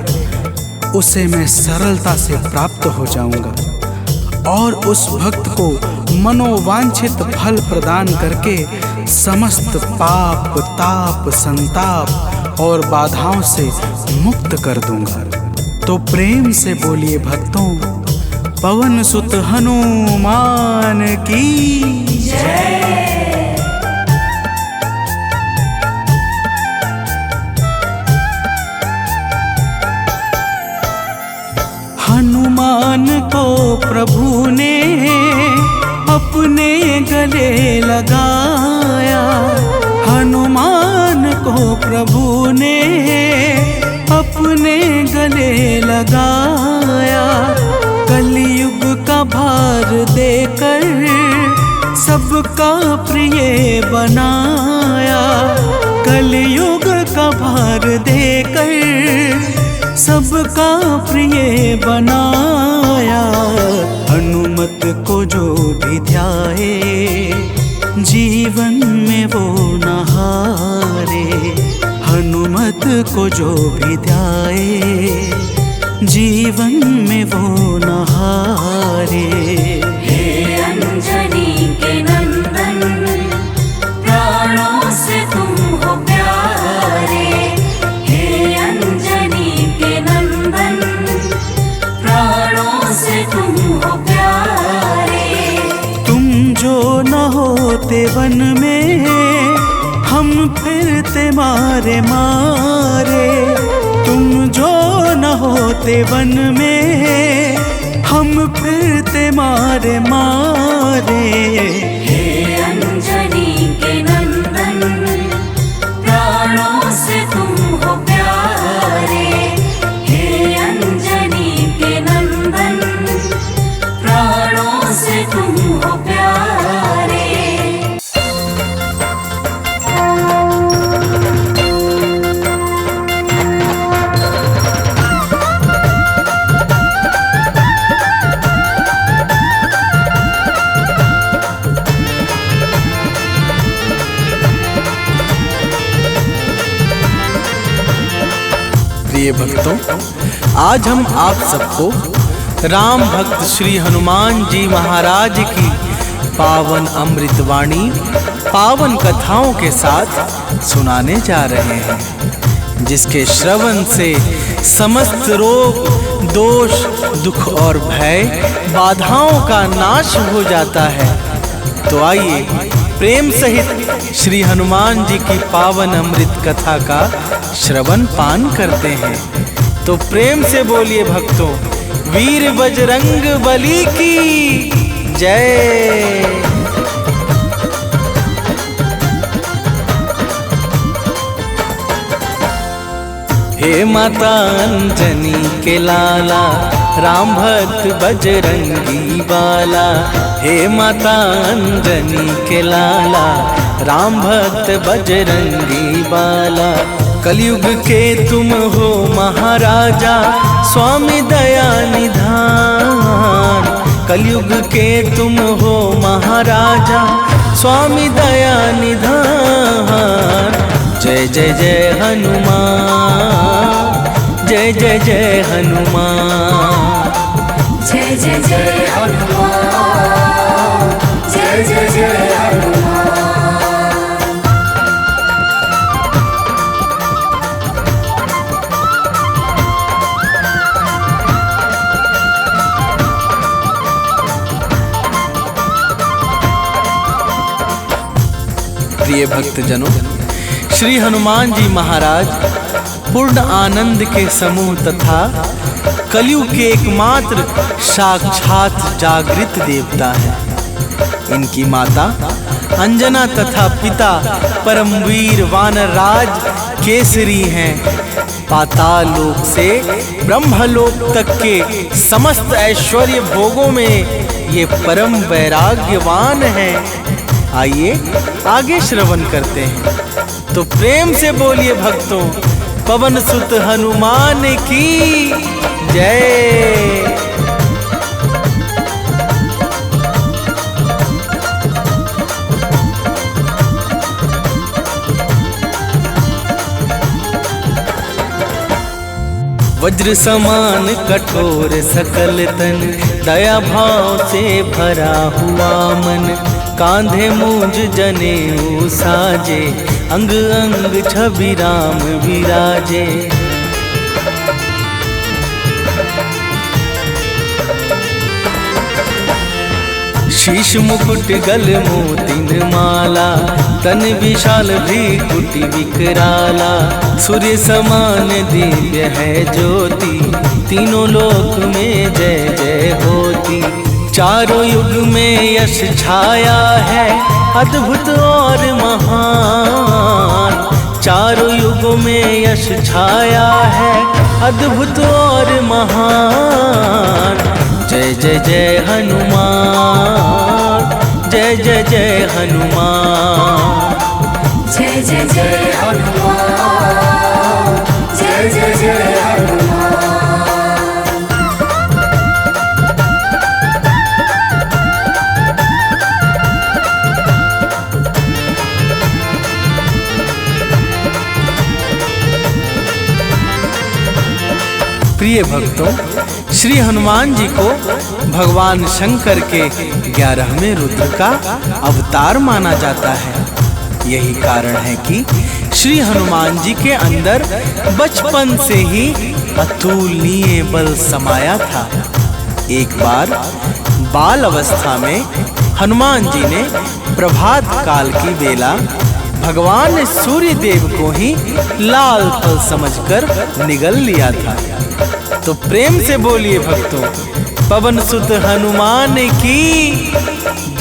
उसे मैं सरलता से प्राप्त हो जाऊंगा और उस भक्त को मनोवांछित फल प्रदान करके समस्त पाप, ताप, संताप और बाधाओं से मुक्त कर दूंगा। तो प्रेम से बोलिए भक्तों, पवन सुत हनुमान की जय। हनुमान को प्रभु ने अपने गले लगाया, हनुमान को प्रभु ने अपने गले लगाया। कलयुग का भार देकर सबका प्रिय बनाया, कलयुग का भार देकर सबका प्रिय बनाया। हनुमत को जो भी ध्याए जीवन में वो न हारे, हनुमत को जो भी ध्याए जीवन में वो न हारे। हे अंजनी के नंदन, प्राणों से तुम हो प्यारे। हे अंजनी के नंदन, प्राणों से तुम हो प्यारे। तुम जो न होते वन में हम फिरते मारे मारे, तुम जो न होते वन में हम फिरते मारे मारे। हे अंजनी के नंदन, प्राणों से तुम हो प्यारे। हे अंजनी के नंदन, प्राणों से तुम हो प्यारे। प्रिय भक्तों, आज हम आप सबको राम भक्त श्री हनुमान जी महाराज की पावन अमृतवाणी, पावन कथाओं के साथ सुनाने जा रहे हैं, जिसके श्रवण से समस्त रोग, दोष, दुख और भय, बाधाओं का नाश हो जाता है। तो आइए प्रेम सहित श्री हनुमान जी की पावन अमृत कथा का श्रवण पान करते हैं। तो प्रेम से बोलिए भक्तों, वीर बजरंग बली की जय। हे माता अंजनी के लाला, राम भक्त बजरंगी बाला। हे माता अंजनी के लाला, राम भक्त बजरंगी बाला। कलयुग के तुम हो महाराजा, स्वामी दया निधान। कलयुग के तुम हो महाराजा, स्वामी दया निधान। जय जय जय हनुमान, जय जय जय हनुमान। जय जय जय हनुमान, जय जय जय हनुमान। प्रिय भक्तजनों, श्री हनुमान जी महाराज पूर्ण आनंद के समूह तथा कलयुग के एकमात्र साक्षात जागृत देवता हैं। इनकी माता अंजना तथा पिता परमवीर वानरराज केसरी हैं। पाताल लोक से ब्रह्मलोक तक के समस्त ऐश्वर्य भोगों में ये परम वैराग्यवान हैं। आइए आगे श्रवण करते हैं। तो प्रेम से बोलिए भक्तों, पवन सुत हनुमान की जय। वज्र समान कठोर सकल तन, दया भाव से भरा हुआ मन, कांधे मूंज जनेऊ साजे, अंग अंग छवि राम विराजे। शीश मुकुट गल मोतिन माला, तन विशाल भ्रिकुटि विकराला, सूर्य समान दिव्य है ज्योति, तीनों लोक में जय जय होती। चारों युग में यश छाया है अद्भुत और महान, चारों युगों में यश छाया है अद्भुत और महान। जय जय जय हनुमान, जय जय जय हनुमान, जय जय जय हनुमान, जय जय जय हनुमान। प्रिय भक्तों, श्री हनुमान जी को भगवान शंकर के 11वें रुद्र का अवतार माना जाता है। यही कारण है कि श्री हनुमान जी के अंदर बचपन से ही अतुलनीय बल समाया था। एक बार बाल अवस्था में हनुमान जी ने प्रभात काल की बेला भगवान सूर्य देव को ही लाल फल समझकर निगल लिया था। तो प्रेम से बोलिए भक्तों, पवन सुत हनुमान की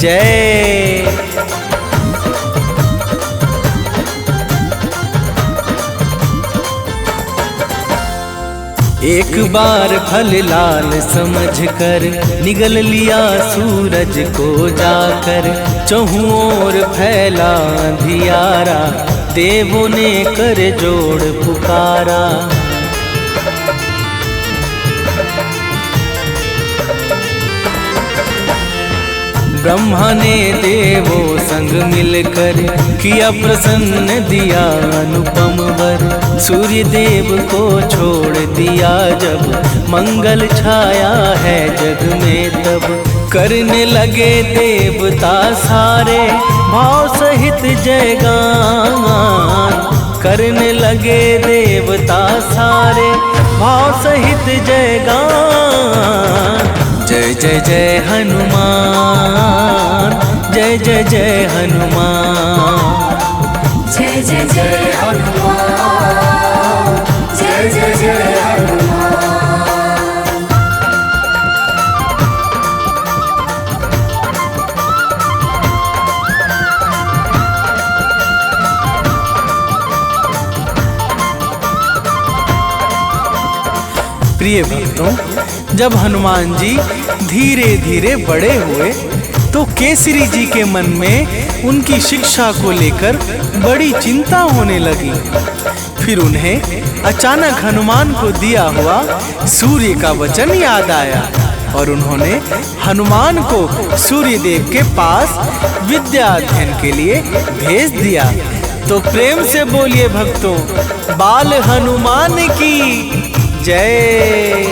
जय। एक बार फल लाल समझकर निगल लिया सूरज को जाकर, चहुं ओर फैला अंधियारा, देवों ने कर जोड़ पुकारा। ब्रह्मा ने देवों संग मिलकर किया प्रसन्न, दिया अनुपम वर, सूर्य देव को छोड़ दिया जब, मंगल छाया है जग में तब। करने लगे देवता सारे भाव सहित जयगान, करने लगे देवता सारे भाव सहित जयगान। जय जय जय हनुमान, जय जय जय हनुमान, जय जय जय हनुमान, जय जय जय हनुमान। प्रिय भक्तों, जब हनुमान जी धीरे धीरे बड़े हुए तो केसरी जी के मन में उनकी शिक्षा को लेकर बड़ी चिंता होने लगी। फिर उन्हें अचानक हनुमान को दिया हुआ सूर्य का वचन याद आया और उन्होंने हनुमान को सूर्य देव के पास विद्या अध्ययन के लिए भेज दिया। तो प्रेम से बोलिए भक्तों, बाल हनुमान की जय।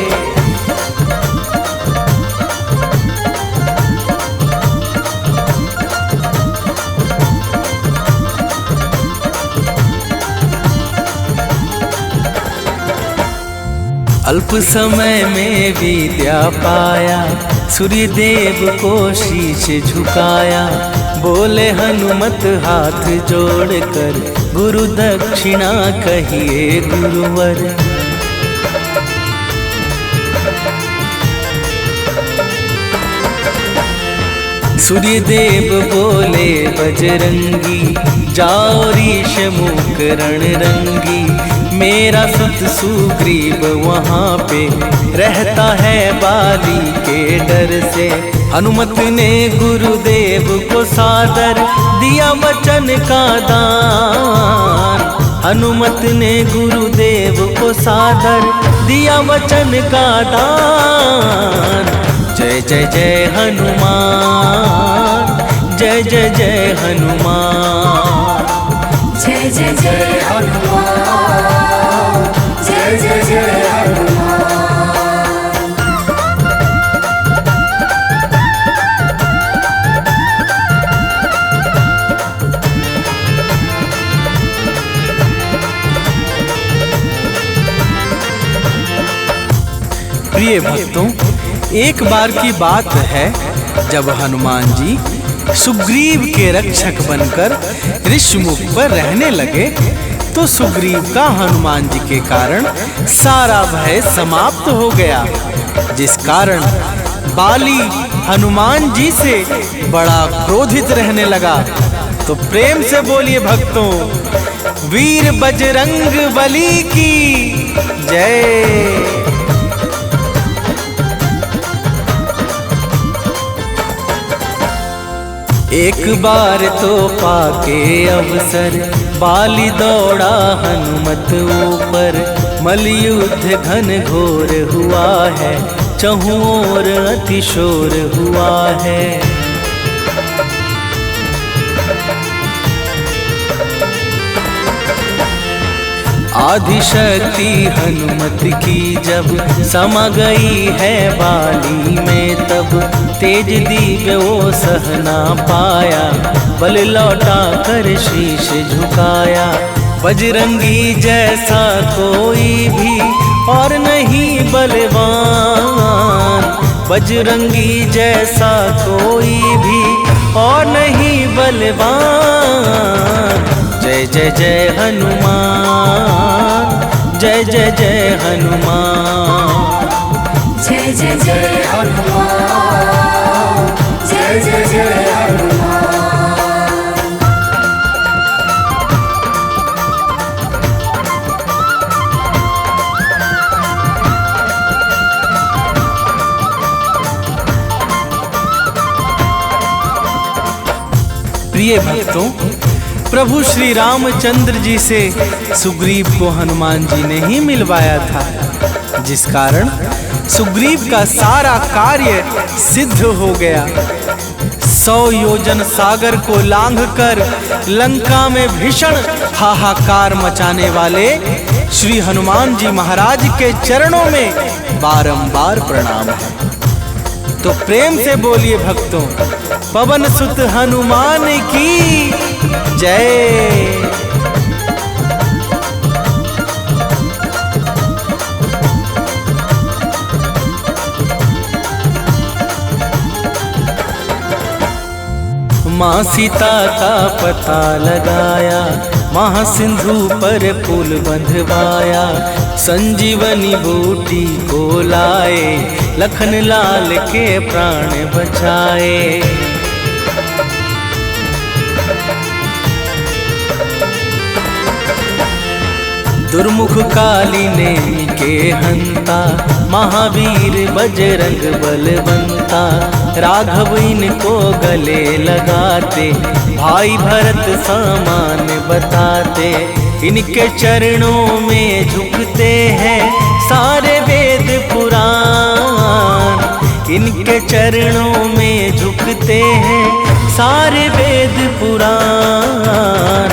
अल्प समय में विद्या पाया, सूर्य देव को शीश झुकाया, बोले हनुमत हाथ जोड़कर, गुरु दक्षिणा कहिए गुरुवर। सूर्य देव बोले बजरंगी, जाओ ऋष मुख रणरंगी, मेरा सुत सुग्रीव वहाँ पे रहता है बाली के डर से। हनुमत ने गुरुदेव को सादर दिया वचन का दान, हनुमत ने गुरुदेव को सादर दिया वचन का दान। जय जय जय हनुमान, जय जय जय हनुमान, जय जय जय हनुमान, जय जय जय हनुमान। प्रिय भक्तों, एक बार की बात है जब हनुमान जी सुग्रीव के रक्षक बनकर ऋषमुख पर रहने लगे, तो सुग्रीव का हनुमान जी के कारण सारा भय समाप्त हो गया, जिस कारण बाली हनुमान जी से बड़ा क्रोधित रहने लगा। तो प्रेम से बोलिए भक्तों, वीर बजरंग बली की जय। एक बार तो पाके अवसर बाली दौड़ा हनुमत ऊपर, मलयुद्ध घन घोर हुआ है, चहुं ओर अतिशोर हुआ है। आदिशक्ति हनुमत की जब समा गई है बाली में, तब तेज दीप वो सह ना पाया, बल लौटा कर शीश झुकाया। बजरंगी जैसा कोई भी और नहीं बलवान, बजरंगी जैसा कोई भी और नहीं बलवान। जय जय जय हनुमान, जय जय जय हनुमान, जय जय जय हनुमान, जय जय जय हनुमान। प्रिय भक्तों, प्रभु श्री रामचंद्र जी से सुग्रीव को हनुमान जी ने ही मिलवाया था, जिस कारण सुग्रीव का सारा कार्य सिद्ध हो गया। 100 योजन सागर को लांघकर लंका में भीषण हाहाकार मचाने वाले श्री हनुमान जी महाराज के चरणों में बारंबार प्रणाम है। तो प्रेम से बोलिए भक्तों, पवन सुत हनुमान की जय। माँ सीता का पता लगाया, महासिंधु पर पुल बंधवाया, संजीवनी बूटी को लाए, लखन लाल के प्राण बचाए। दुर्मुख काली नेमि के हंता, महावीर बजरंग बलवंता, राघव इनको गले लगाते, भाई भरत सामान बताते। इनके चरणों में झुकते हैं सारे वेद पुराण, इनके चरणों में झुकते हैं सारे वेद पुराण।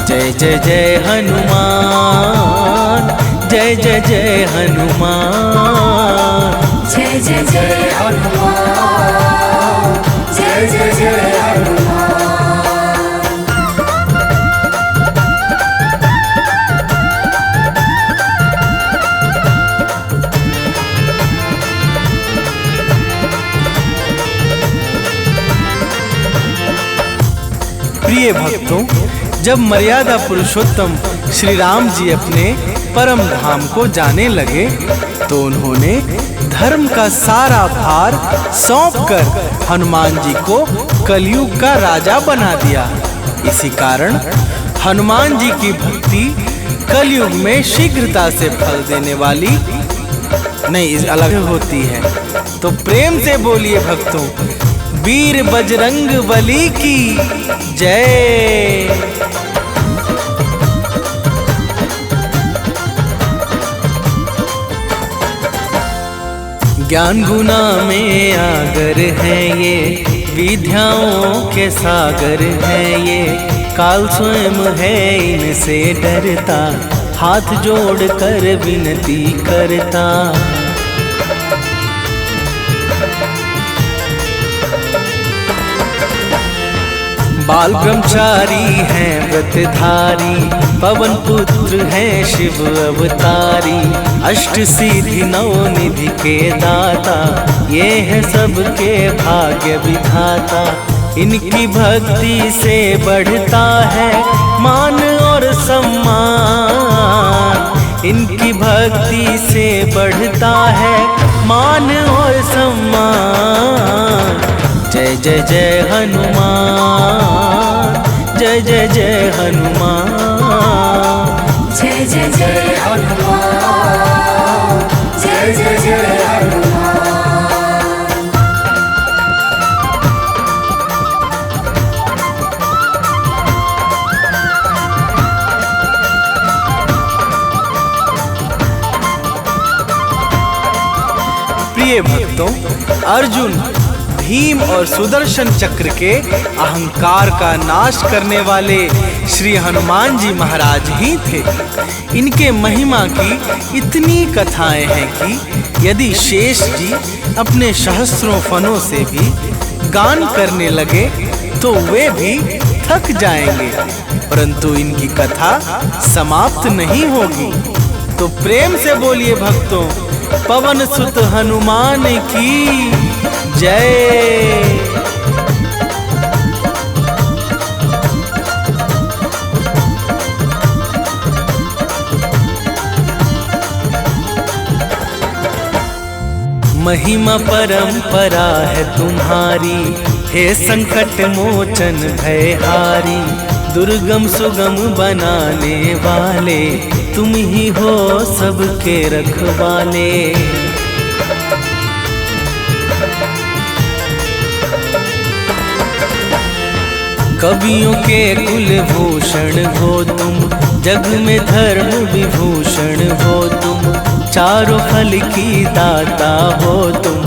जय जय जय हनुमान, जय जय जय हनुमान, जय जय जय हनुमान, जय जय जय हनुमान। प्रिय भक्तों, जब मर्यादा पुरुषोत्तम श्री राम जी अपने परम धाम को जाने लगे, तो उन्होंने धर्म का सारा भार सौंपकर हनुमान जी को कलयुग का राजा बना दिया। इसी कारण हनुमान जी की भक्ति कलयुग में शीघ्रता से फल देने वाली नहीं, अलग होती है। तो प्रेम से बोलिए भक्तों, वीर बजरंग बली की जय। ज्ञान गुना में आगर है ये, विद्याओं के सागर है ये, काल स्वयं है इनसे डरता, हाथ जोड़ कर विनती करता। बाल ब्रह्मचारी हैं व्रतधारी, पवन पुत्र हैं शिव अवतारी। अष्ट सिद्धि नौ निधि के दाता, ये है सबके भाग्य विधाता। इनकी भक्ति से बढ़ता है मान और सम्मान, इनकी भक्ति से बढ़ता है मान और सम्मान। जय जय जय हनुमान, जय जय जय हनुमान, जय जय जय हनुमान, जय जय जय हनुमान। प्रिय भक्तों, अर्जुन भीम और सुदर्शन चक्र के अहंकार का नाश करने वाले श्री हनुमान जी महाराज ही थे। इनके महिमा की इतनी कथाएं हैं कि यदि शेष जी अपने सहस्रों फनों से भी गान करने लगे तो वे भी थक जाएंगे, परंतु इनकी कथा समाप्त नहीं होगी। तो प्रेम से बोलिए भक्तों, पवन सुत हनुमान की जय। महिमा परंपरा है तुम्हारी, हे संकट मोचन भयहारी। दुर्गम सुगम बनाने वाले, तुम ही हो सबके रखवाले। कवियों के कुलभूषण हो तुम, जग में धर्म विभूषण हो तुम। चारों फल की दाता हो तुम,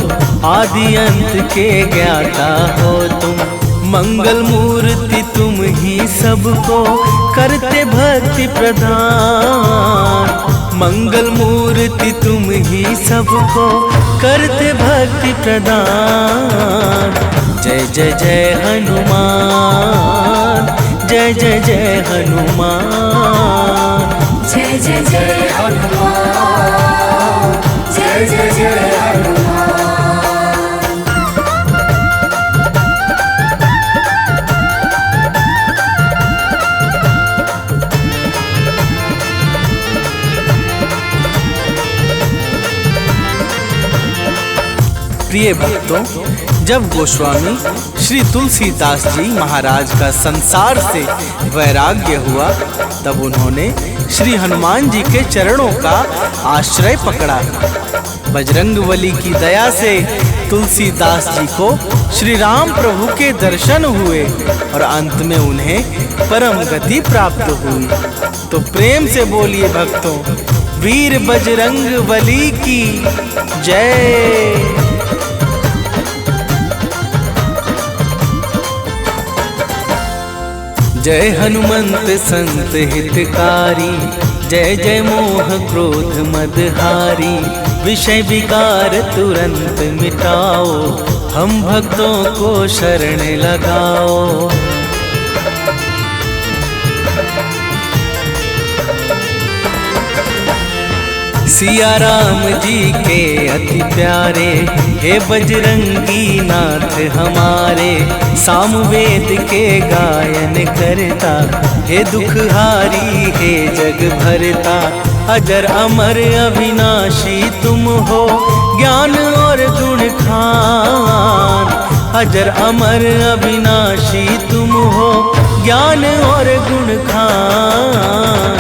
आदि अंत के ज्ञाता हो तुम। मंगल मूर्ति तुम ही सबको, करते भक्ति प्रदान। मंगल मूर्ति तुम ही सबको, करते भक्ति प्रदान। जय जय जय हनुमान, जय जय जय हनुमान, जय जय जय हनुमान, जय जय जय हनुमान। प्रिय भक्तों, जब गोस्वामी श्री तुलसीदास जी महाराज का संसार से वैराग्य हुआ, तब उन्होंने श्री हनुमान जी के चरणों का आश्रय पकड़ा। बजरंगबली की दया से तुलसीदास जी को श्री राम प्रभु के दर्शन हुए और अंत में उन्हें परम गति प्राप्त हुई। तो प्रेम से बोलिए भक्तों, वीर बजरंगबली की जय। जय हनुमंत संत हितकारी, जय जय मोह क्रोध मदहारी। विषय विकार तुरंत मिटाओ, हम भक्तों को शरण लगाओ। सिया राम जी के अति प्यारे, हे बजरंगी नाथ हमारे। सामवेद के गायन करता, हे दुखहारी हे जग भरता। अजर अमर अविनाशी तुम हो, ज्ञान और गुण खान। अजर अमर अविनाशी तुम हो, ज्ञान और गुण खान।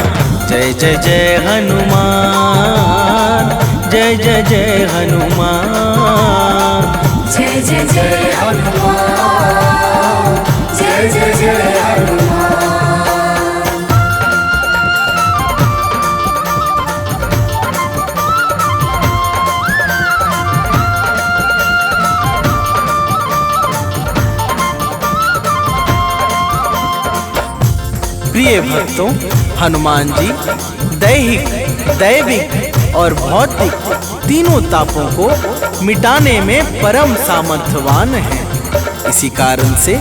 जय जय जय हनुमान, जय जय जय हनुमान, जय जय जय हनुमान, जय जय जय हनुमान। प्रिय भक्तों, हनुमान जी दैहिक, दैविक और भौतिक तीनों तापों को मिटाने में परम सामर्थ्यवान हैं। इसी कारण से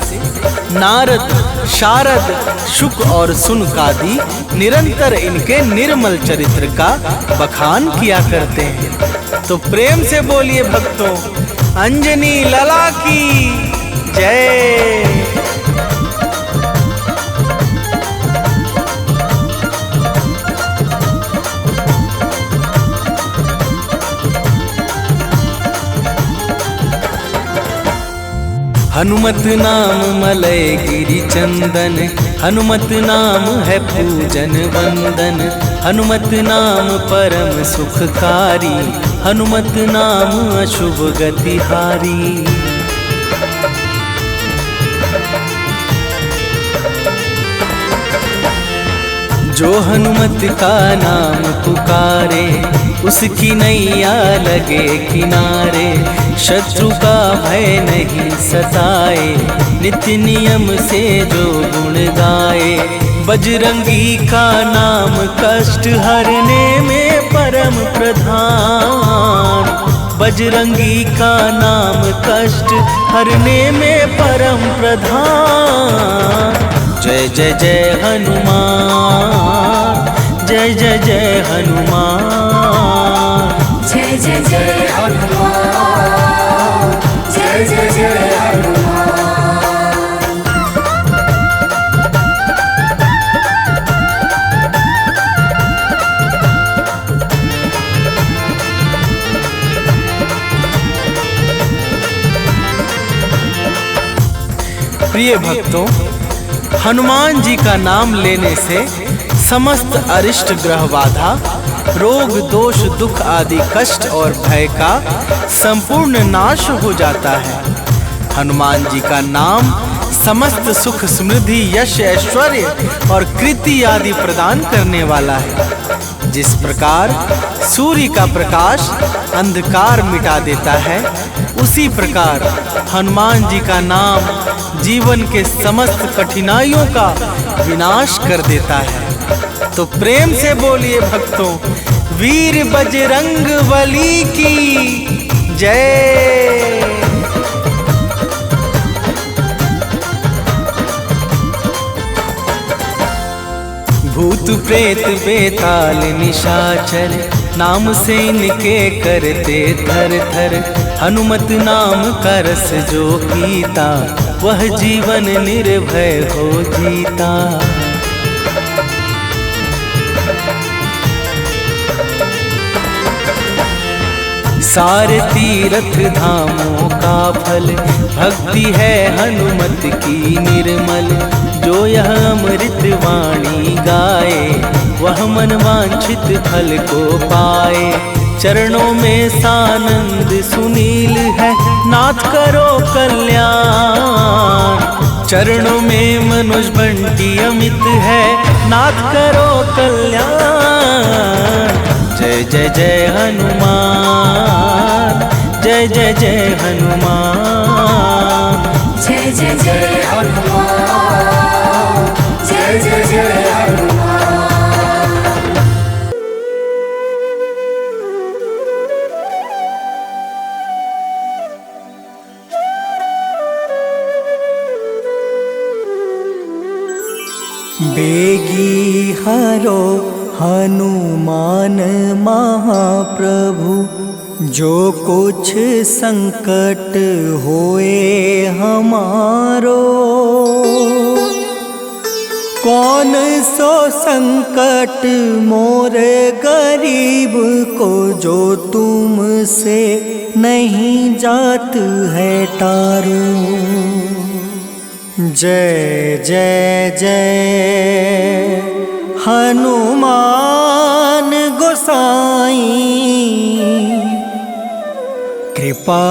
नारद शारद, शुक और सुनकादि निरंतर इनके निर्मल चरित्र का बखान किया करते हैं। तो प्रेम से बोलिए भक्तों, अंजनी लला की जय। हनुमत नाम मलय गिरि चंदन, हनुमत नाम है पूजन वंदन। हनुमत नाम परम सुखकारी, हनुमत नाम अशुभ गतिहारी। जो हनुमत का नाम पुकारे, उसकी नैया लगे किनारे। शत्रु का भय नहीं सताए, नित्य नियम से जो गुण गाए। बजरंगी का नाम कष्ट हरने में परम प्रधान। बजरंगी का नाम कष्ट हरने में परम प्रधान। जय जय जय हनुमान, जय जय जय हनुमान। जय जय जय हनुमान, जय जय जय हनुमान। प्रिय भक्तों, हनुमान जी का नाम लेने से समस्त अरिष्ट ग्रह बाधा, रोग दोष दुख आदि कष्ट और भय का संपूर्ण नाश हो जाता है। हनुमान जी का नाम समस्त सुख समृद्धि यश ऐश्वर्य और कृति आदि प्रदान करने वाला है। जिस प्रकार सूर्य का प्रकाश अंधकार मिटा देता है, उसी प्रकार हनुमान जी का नाम जीवन के समस्त कठिनाइयों का विनाश कर देता है। तो प्रेम से बोलिए भक्तों, वीर बजरंग बली की जय। भूत प्रेत बेताल निशाचर, नाम से इनके करते थर थर। हनुमत नाम का रस जो पीता, वह जीवन निर्भय हो जीता। सारे तीर्थ धामों का फल, भक्ति है हनुमत की निर्मल। जो यह अमृत वाणी गाए, वह मन वांछित फल को पाए। चरणों में सानंद सुनील है, नाथ करो कल्याण। चरणों में मनुज बंटी अमित है, नाथ करो कल्याण। जय जय जय हनुमान, जय जय जय हनुमान। जय जय जय हनुमान, जय जय जय हनुमान। बेगी हरो हनुमान महाप्रभु, जो कुछ संकट होए हमारो। कौन सो संकट मोरे गरीब को, जो तुमसे नहीं जात है तारो। जय जय जय हनुमान गोसाई, कृपा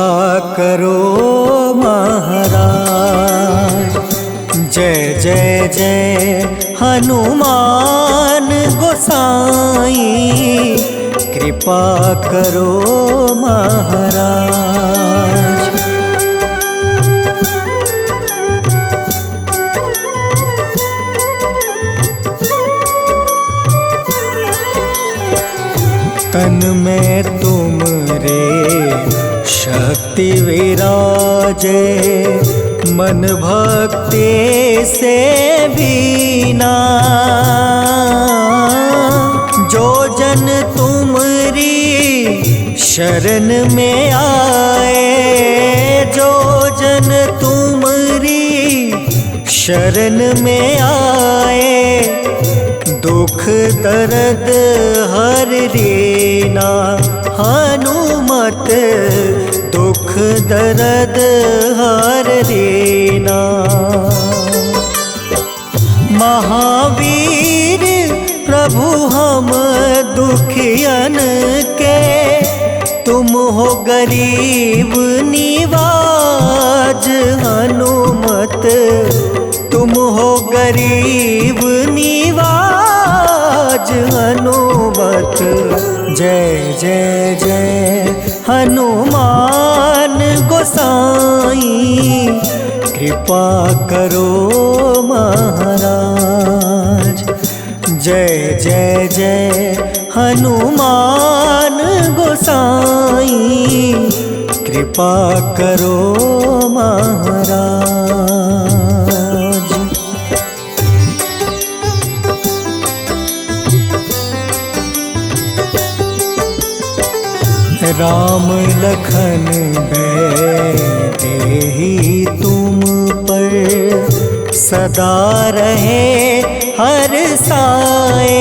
करो महाराज। जय जय जय हनुमान गोसाई, कृपा करो महाराज। तन में तुम रे शक्ति विराजे, मन भक्ति से बीना, जो जन तुमरी शरण में आए, जो जन तुमरी शरण में आए, दुख दर्द हर लेना हनुमत, दुख दर्द हर लेना। महावीर प्रभु हम दुखियन के, तुम हो गरीब निवाज हनुमत, तुम हो गरीब निवाज हनुमत। जय जय जय हनुमान गोसाई, कृपा करो महाराज। जय जय जय हनुमान गोसाई, कृपा करो महाराज। राम लखन देहि तुम पर, सदा रहे हर साए।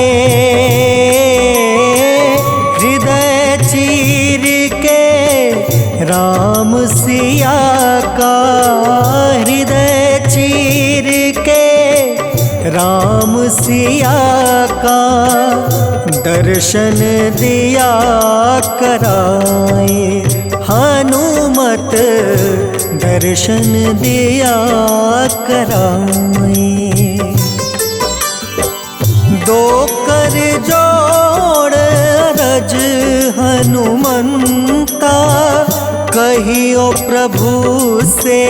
हृदय चीर के राम सिया का, हृदय चीर के राम सिया का, दर्शन दिया कराए हनुमत, दर्शन दिया कराए। दो कर जोड़ रज हनुमंता, कहियो प्रभु से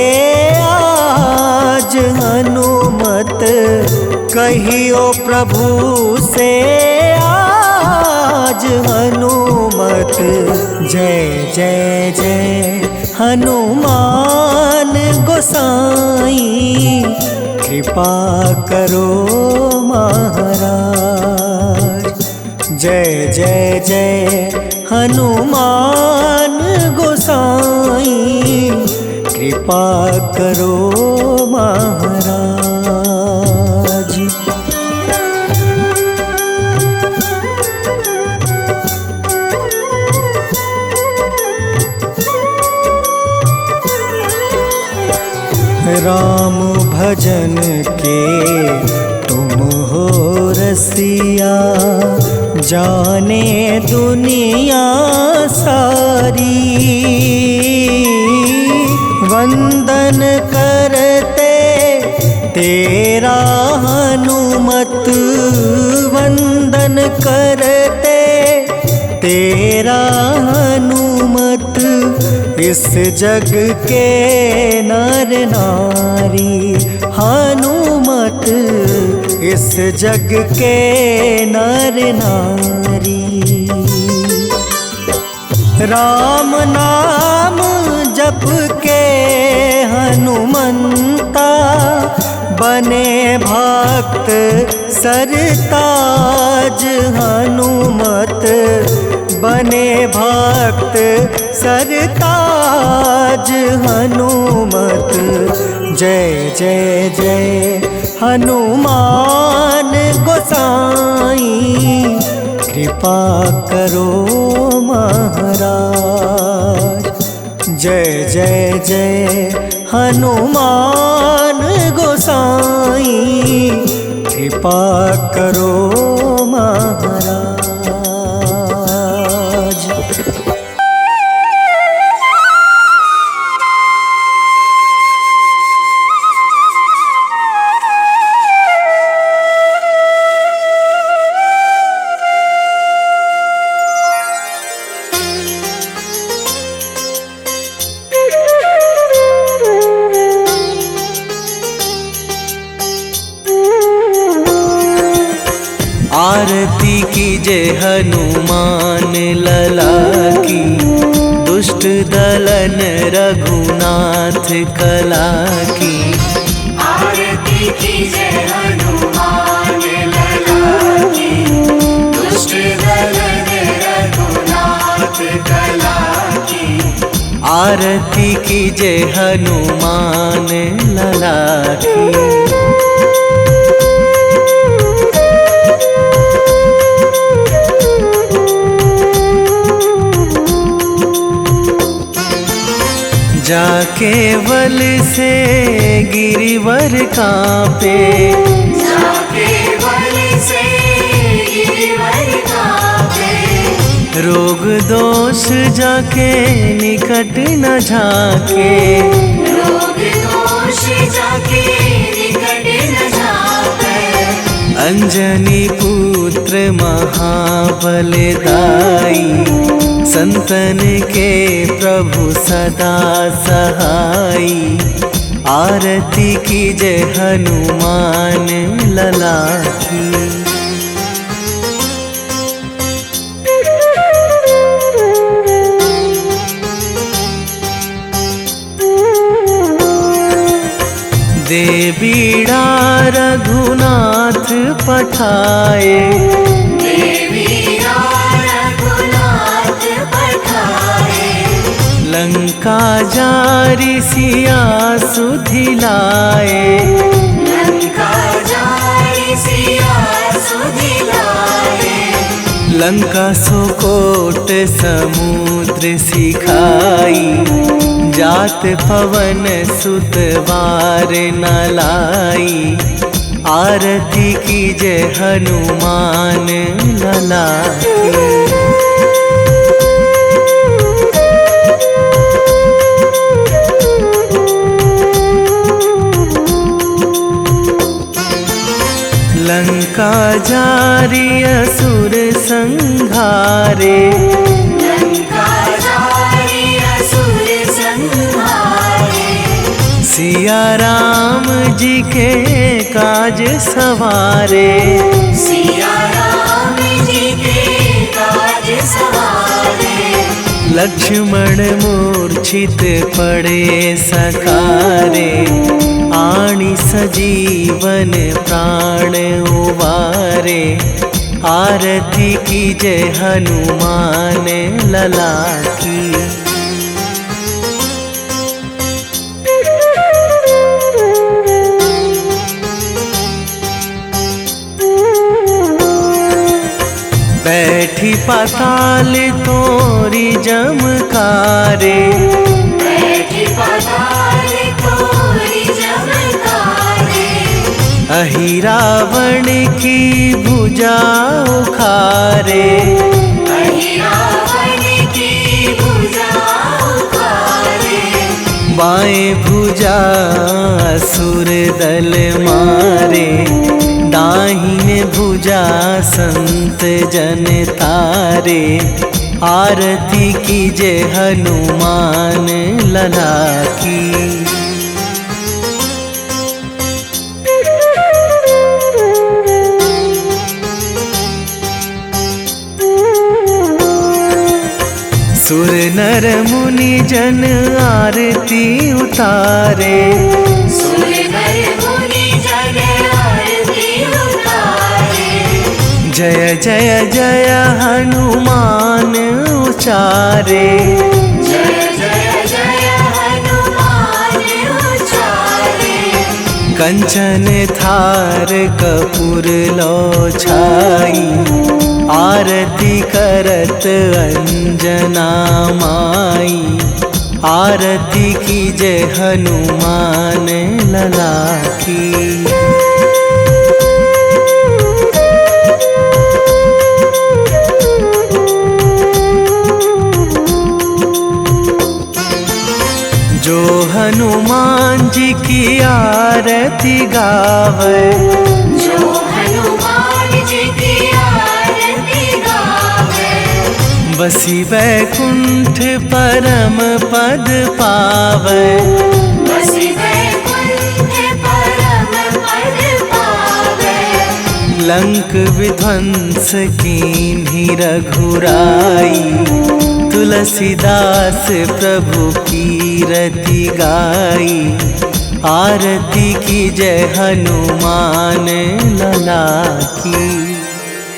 आज हनुमत, कहियो प्रभु से आज हनुमत। जय जय जय हनुमान गोसाई, कृपा करो महाराज। जय जय जय हनुमान गोसाई, कृपा करो महाराज। राम भजन के तुम हो रसिया, जाने दुनिया सारी। वंदन करते तेरा हनुमत, वंदन करते तेरा हनुमत। इस जग के नर नारी हनुमत, इस जग के नर नारी। राम नाम जप के हनुमंता, बने भक्त सरताज हनुमत, बने भक्त सरताज हनुमत। जय जय जय हनुमान गोसाई, कृपा करो महाराज। जय जय जय हनुमान गोसाई, कृपा करो महाराज। आरती कीजे हनुमान लला की, दुष्ट दलन रघुनाथ कला की। आरती कीजे हनुमान लला की। जाके बल से गिरिवर कांपे, जाके बल से गिरिवर कांपे, रोग दोष जाके निकट न झाके, रोग दोष जाके निकट न झाके। अंजनी पुत्र महाबलदाई, संतन के प्रभु सदा सहाई। आरती कीजे हनुमान लला की। देवीड़ा रघुनाथ पठाए, देवीड़ा रघुनाथ पठाए, लंका जारी सिया सुधिलाए, लंका जारी सिया सुधिलाए। लंका सुकोट समुद्र सिखाई, जात पवन सुत वार न लाई। आरती कीजे हनुमान लला की। लंका जारी असुर संहारे, लंका जारी असुर संहारे। सिया राम जी के काज सवारे, सिया राम जी के काज सवारे। लक्ष्मण मूर्छित पड़े सकारे, आणी सजीवन प्राण उबारे। आरती कीजे हनुमान लला की। बैठी पाताल तोरी जमकारे, बैठी पाताल तोरी जमकारे। अहि रावण की भुजा उखारे, अहि रावण की भुजा उखारे। बाएं भुजा असुर दल मारे, दाहिने भुजा संत जन तारे। आरती कीजे हनुमान लला की। सुर नर मुनि जन आरती उतारे, सुर नर मुनि जन आरती उतारे। जय जय जय हनुमान उचारे, जय जय जय हनुमान उचारे। कंचन थार कपूर लो छाई, आरती करत अंजना माई। आरती कीजे हनुमान लला की। जो हनुमान जी की आरती गावे, जो हनुमान जी की आरती गावे। बसी वैकुंठ परम पद पावे, बसी वैकुंठ परम पद पावे। लंक विध्वंस कीन्ही रघुराई, तुलसीदास प्रभु कीरति गाई। आरती कीजे हनुमान लला की।